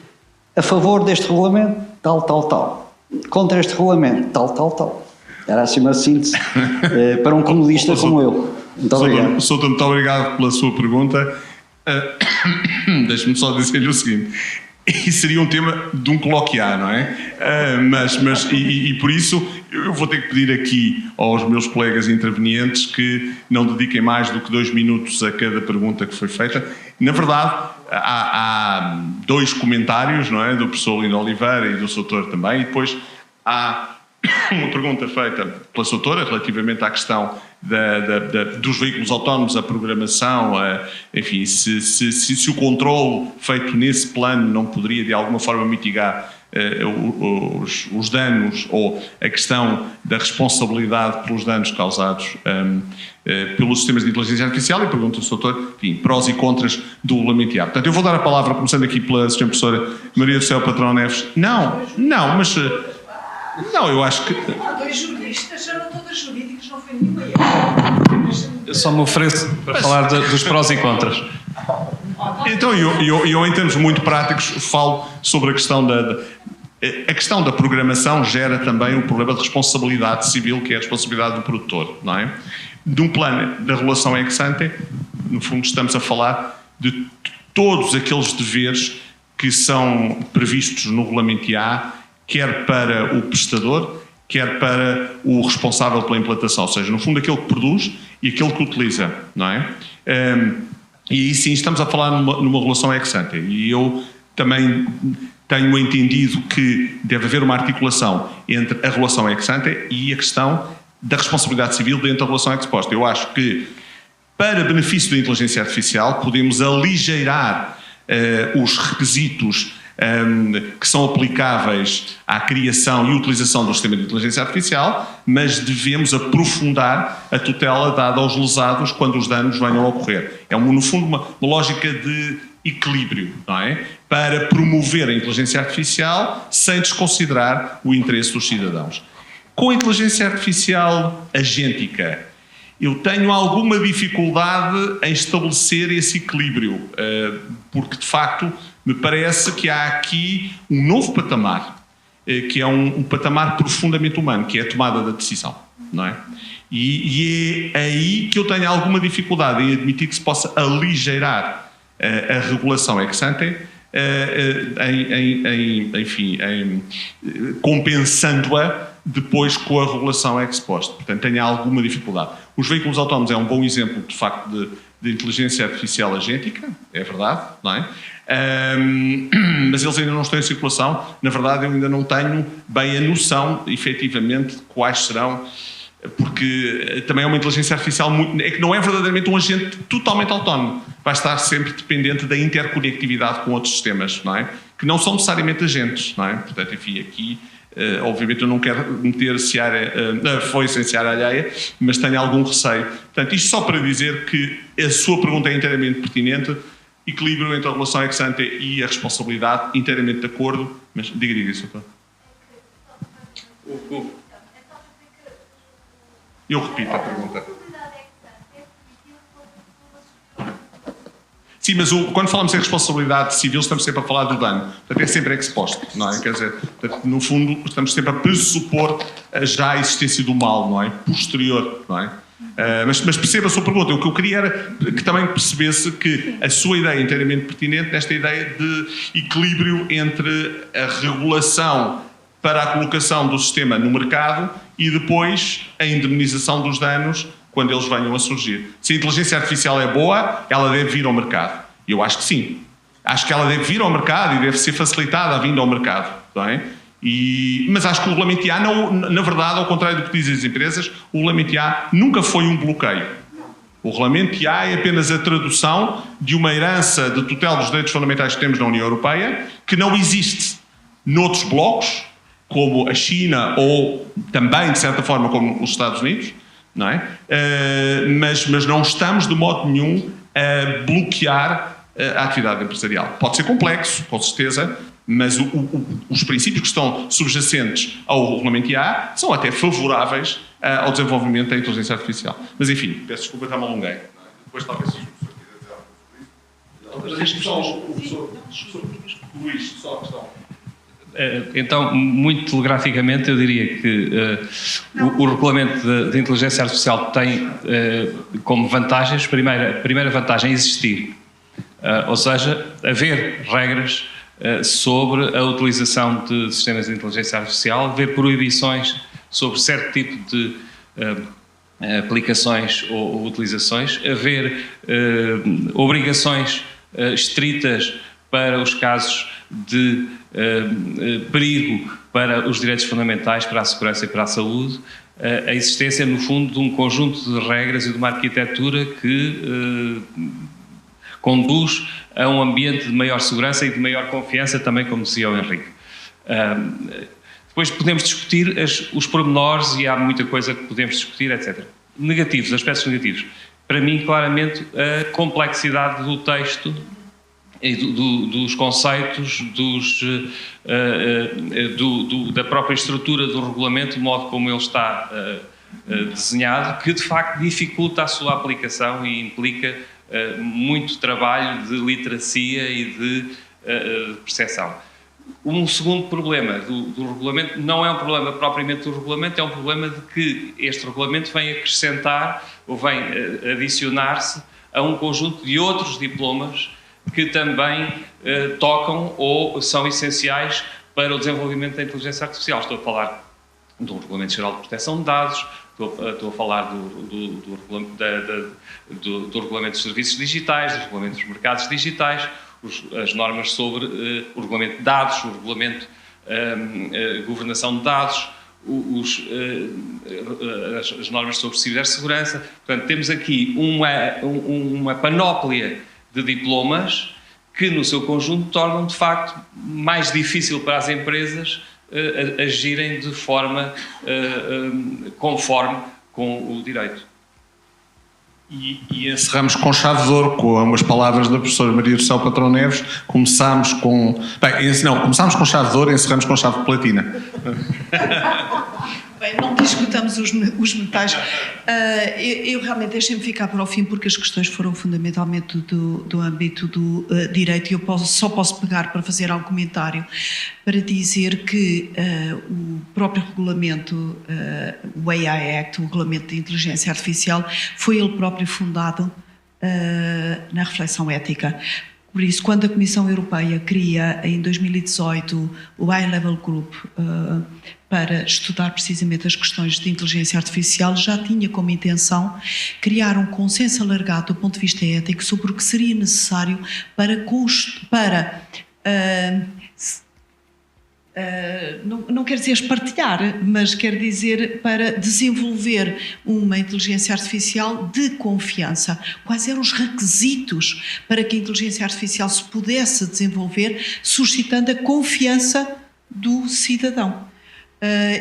S9: A favor deste regulamento, tal. Contra este regulamento, tal. Era assim uma síntese para um comodista como eu. Muito obrigado.
S1: Soutor, muito obrigado pela sua pergunta. Deixe-me só dizer-lhe o seguinte. Isso seria um tema de um coloquiar, não é? E por isso eu vou ter que pedir aqui aos meus colegas intervenientes que não dediquem mais do que 2 minutos a cada pergunta que foi feita. Na verdade, há 2 comentários, não é? Do professor Lindo Oliveira e do Soutor também, e depois há uma pergunta feita pela Soutora relativamente à questão dos veículos autónomos, a programação, enfim, se o controle feito nesse plano não poderia de alguma forma mitigar os danos ou a questão da responsabilidade pelos danos causados pelos sistemas de inteligência artificial, e pergunta ao Soutor, enfim, prós e contras do regulamento IA. Portanto, eu vou dar a palavra, começando aqui pela Sra. Professora Maria do Céu Patrão Neves. Não, eu acho que...
S2: 2 juristas, eram todas jurídicas, não foi nenhuma.
S10: Eu só me ofereço para falar dos prós e contras.
S1: Então, eu em termos muito práticos, falo sobre a questão a questão da programação gera também um problema de responsabilidade civil, que é a responsabilidade do produtor, não é? De um plano da regulação ex ante, no fundo estamos a falar de todos aqueles deveres que são previstos no regulamento IA, quer para o prestador, quer para o responsável pela implantação, ou seja, no fundo aquele que produz e aquele que utiliza, não é? E aí sim estamos a falar numa regulação ex ante, e eu também tenho entendido que deve haver uma articulação entre a regulação ex ante e a questão da responsabilidade civil dentro da regulação ex post. Eu acho que, para benefício da inteligência artificial, podemos aligeirar os requisitos que são aplicáveis à criação e utilização do sistema de inteligência artificial, mas devemos aprofundar a tutela dada aos lesados quando os danos venham a ocorrer. É, no fundo, uma lógica de equilíbrio, não é? Para promover a inteligência artificial sem desconsiderar o interesse dos cidadãos. Com a inteligência artificial agêntica, eu tenho alguma dificuldade em estabelecer esse equilíbrio, porque, de facto, me parece que há aqui um novo patamar, que é um patamar profundamente humano, que é a tomada da decisão, não é? E é aí que eu tenho alguma dificuldade em admitir que se possa aligeirar a regulação ex ante, compensando-a depois com a regulação ex post. Portanto, tenho alguma dificuldade. Os veículos autónomos é um bom exemplo, de facto, de inteligência artificial agêntica, é verdade, não é? Mas eles ainda não estão em circulação. Na verdade, eu ainda não tenho bem a noção, efetivamente, de quais serão, porque também é uma inteligência artificial é que não é verdadeiramente um agente totalmente autónomo. Vai estar sempre dependente da interconectividade com outros sistemas, não é? Que não são necessariamente agentes, não é? Portanto, enfim, aqui... obviamente eu não quero meter foice em seara alheia, mas tenho algum receio. Portanto, isto só para dizer que a sua pergunta é inteiramente pertinente, equilíbrio entre a relação ex ante e a responsabilidade, inteiramente de acordo, mas diga isso. Eu repito a pergunta. Sim, mas quando falamos em responsabilidade civil, estamos sempre a falar do dano. Portanto, é sempre ex post, não é? Quer dizer, portanto, no fundo, estamos sempre a pressupor já a existência do mal, não é? Posterior, não é? Mas perceba a sua pergunta. O que eu queria era que também percebesse que a sua ideia é inteiramente pertinente nesta ideia de equilíbrio entre a regulação para a colocação do sistema no mercado e depois a indemnização dos danos quando eles venham a surgir. Se a inteligência artificial é boa, ela deve vir ao mercado. E eu acho que sim. Acho que ela deve vir ao mercado e deve ser facilitada a vinda ao mercado. Não é? Mas acho que o regulamento IA, na verdade, ao contrário do que dizem as empresas, o regulamento IA nunca foi um bloqueio. O regulamento IA é apenas a tradução de uma herança de tutela dos direitos fundamentais que temos na União Europeia, que não existe noutros blocos, como a China ou também, de certa forma, como os Estados Unidos, não é? Mas não estamos de modo nenhum a bloquear a atividade empresarial. Pode ser complexo, com certeza, mas os princípios que estão subjacentes ao regulamento IA são até favoráveis ao desenvolvimento da inteligência artificial. Mas enfim, peço desculpa, já me alonguei. Depois talvez se o professor quiser dizer algo sobre isso. Mas só o professor Luís, só a questão.
S10: Então, muito telegraficamente, eu diria que o regulamento de inteligência artificial tem como vantagens, a primeira vantagem é existir, ou seja, haver regras sobre a utilização de sistemas de inteligência artificial, haver proibições sobre certo tipo de aplicações ou utilizações, haver obrigações estritas para os casos de perigo para os direitos fundamentais, para a segurança e para a saúde, a existência, no fundo, de um conjunto de regras e de uma arquitetura que conduz a um ambiente de maior segurança e de maior confiança, também, como dizia o Henrique. Depois podemos discutir os pormenores e há muita coisa que podemos discutir, etc. Negativos, aspectos negativos. Para mim, claramente, a complexidade do texto e dos conceitos, da própria estrutura do regulamento, do modo como ele está desenhado, que de facto dificulta a sua aplicação e implica muito trabalho de literacia e de percepção. Um segundo problema do regulamento não é um problema propriamente do regulamento, é um problema de que este regulamento vem acrescentar ou vem adicionar-se a um conjunto de outros diplomas que também tocam ou são essenciais para o desenvolvimento da inteligência artificial. Estou a falar do Regulamento Geral de Proteção de Dados, estou a falar do Regulamento dos Serviços Digitais, do Regulamento dos Mercados Digitais, as normas sobre o Regulamento de Dados, o Regulamento de Governação de Dados, as normas sobre cibersegurança. Portanto, temos aqui uma panóplia de diplomas que, no seu conjunto, tornam, de facto, mais difícil para as empresas agirem de forma conforme com o direito.
S1: E encerramos com chave de ouro, com umas palavras da professora Maria do Céu Patrão Neves. Começámos com chave de ouro e encerramos com chave de platina.
S2: Bem, não discutamos os metais. Eu realmente deixei-me ficar para o fim porque as questões foram fundamentalmente do âmbito do direito e eu só posso pegar para fazer algum comentário para dizer que o próprio regulamento, o AI Act, o Regulamento de Inteligência Artificial, foi ele próprio fundado na reflexão ética. Por isso, quando a Comissão Europeia cria, em 2018, o High Level Group para estudar precisamente as questões de inteligência artificial, já tinha como intenção criar um consenso alargado do ponto de vista ético sobre o que seria necessário não quer dizer espartilhar, mas quer dizer para desenvolver uma inteligência artificial de confiança. Quais eram os requisitos para que a inteligência artificial se pudesse desenvolver, suscitando a confiança do cidadão.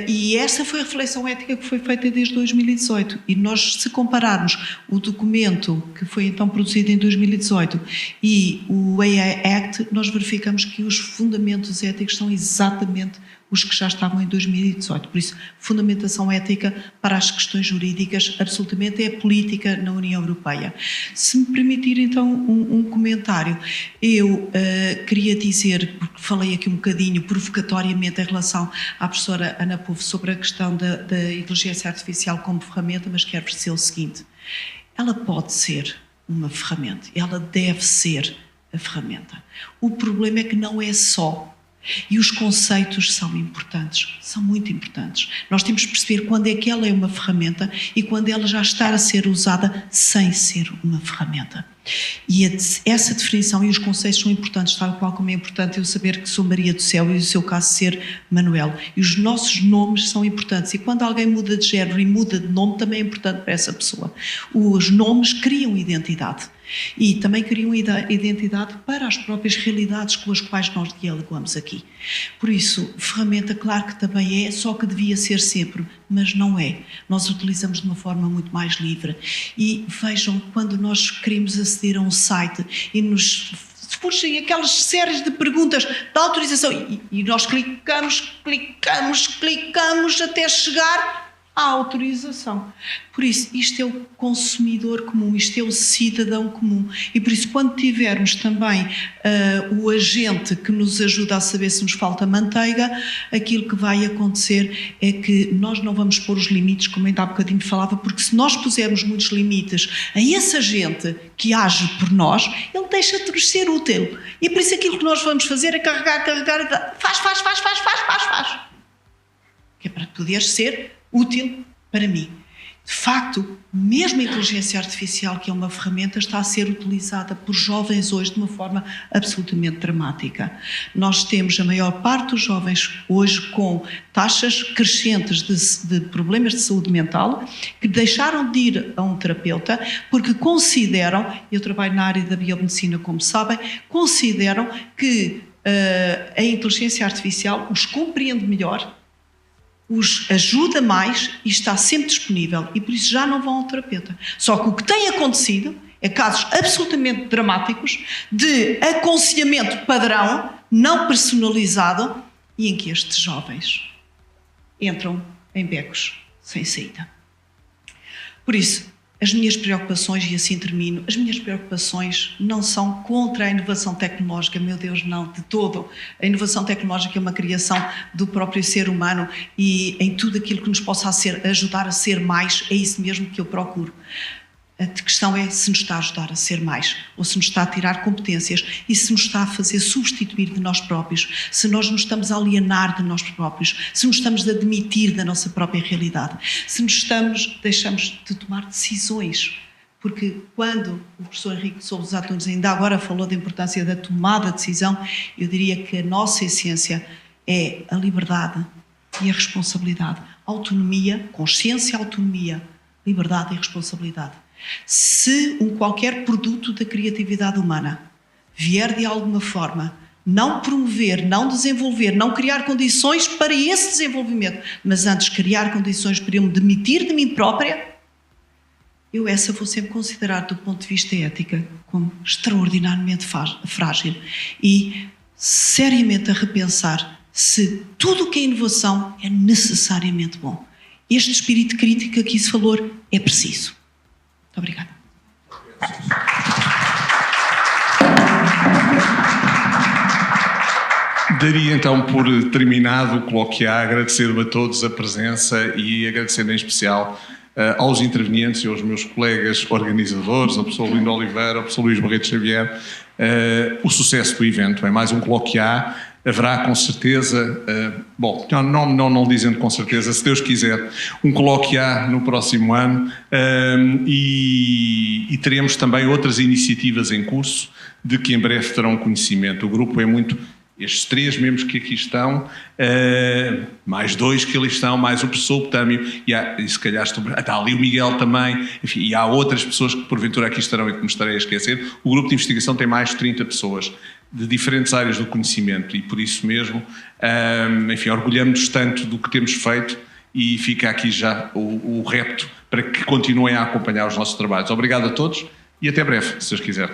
S2: E essa foi a reflexão ética que foi feita desde 2018 e nós, se compararmos o documento que foi então produzido em 2018 e o AI Act, nós verificamos que os fundamentos éticos são exatamente os que já estavam em 2018, por isso fundamentação ética para as questões jurídicas absolutamente é política na União Europeia. Se me permitir então um comentário, eu queria dizer, porque falei aqui um bocadinho provocatoriamente em relação à professora Ana Povo sobre a questão da inteligência artificial como ferramenta, mas quero dizer o seguinte, ela pode ser uma ferramenta, ela deve ser a ferramenta. O problema é que não é só. E os conceitos são importantes, são muito importantes. Nós temos que perceber quando é que ela é uma ferramenta e quando ela já está a ser usada sem ser uma ferramenta. E essa definição e os conceitos são importantes, tal qual como é importante eu saber que sou Maria do Céu e o seu caso ser Manuel. E os nossos nomes são importantes. E quando alguém muda de género e muda de nome, também é importante para essa pessoa. Os nomes criam identidade. E também criam identidade para as próprias realidades com as quais nós dialogamos aqui. Por isso, ferramenta, claro que também é, só que devia ser sempre, mas não é. Nós utilizamos de uma forma muito mais livre. E vejam, quando nós queremos aceder a um site e nos puxem aquelas séries de perguntas da autorização e nós clicamos até chegar há autorização. Por isso, isto é o consumidor comum, isto é o cidadão comum. E por isso, quando tivermos também o agente que nos ajuda a saber se nos falta manteiga, aquilo que vai acontecer é que nós não vamos pôr os limites, como ainda há bocadinho falava, porque se nós pusermos muitos limites a esse agente que age por nós, ele deixa de nos ser útil. E por isso aquilo que nós vamos fazer é carregar, e faz. Que é para poder ser útil para mim. De facto, mesmo a inteligência artificial, que é uma ferramenta, está a ser utilizada por jovens hoje de uma forma absolutamente dramática. Nós temos a maior parte dos jovens hoje com taxas crescentes de problemas de saúde mental, que deixaram de ir a um terapeuta porque consideram, eu trabalho na área da biomedicina, como sabem, consideram que a inteligência artificial os compreende melhor, os ajuda mais e está sempre disponível, e por isso já não vão ao terapeuta. Só que o que tem acontecido é casos absolutamente dramáticos de aconselhamento padrão, não personalizado, e em que estes jovens entram em becos sem saída. Por isso, as minhas preocupações, e assim termino, as minhas preocupações não são contra a inovação tecnológica, meu Deus, não, de todo. A inovação tecnológica é uma criação do próprio ser humano e em tudo aquilo que nos possa ajudar a ser mais, é isso mesmo que eu procuro. A questão é se nos está a ajudar a ser mais, ou se nos está a tirar competências e se nos está a fazer substituir de nós próprios, se nós nos estamos a alienar de nós próprios, se nos estamos a demitir da nossa própria realidade, se nos deixamos de tomar decisões. Porque quando o professor Henrique Sousa Antunes ainda agora falou da importância da tomada de decisão, eu diria que a nossa essência é a liberdade e a responsabilidade. Autonomia, consciência, autonomia, liberdade e responsabilidade. Se qualquer produto da criatividade humana vier de alguma forma não promover, não desenvolver, não criar condições para esse desenvolvimento, mas antes criar condições para eu me demitir de mim própria, eu essa vou sempre considerar do ponto de vista ético como extraordinariamente frágil e seriamente a repensar se tudo o que é inovação é necessariamente bom. Este espírito crítico que isso falou é preciso. Muito obrigada.
S1: Daria então por terminado o coloquiar, agradecer a todos a presença e agradecer em especial aos intervenientes e aos meus colegas organizadores, ao professor Lindo Oliveira, ao professor Luís Barreto Xavier, o sucesso do evento. É mais um coloquiar. Haverá com certeza, não dizendo com certeza, se Deus quiser, um coloquiar no próximo ano e teremos também outras iniciativas em curso de que em breve terão conhecimento. O grupo é muito, estes 3 membros que aqui estão, mais 2 que ali estão, mais o professor Optâmio, e se calhar está ali o Miguel também, enfim, e há outras pessoas que porventura aqui estarão e que me estarei a esquecer. O grupo de investigação tem mais de 30 pessoas de diferentes áreas do conhecimento e por isso mesmo, enfim, orgulhamos-nos tanto do que temos feito e fica aqui já o repto para que continuem a acompanhar os nossos trabalhos. Obrigado a todos e até breve, se Deus quiser.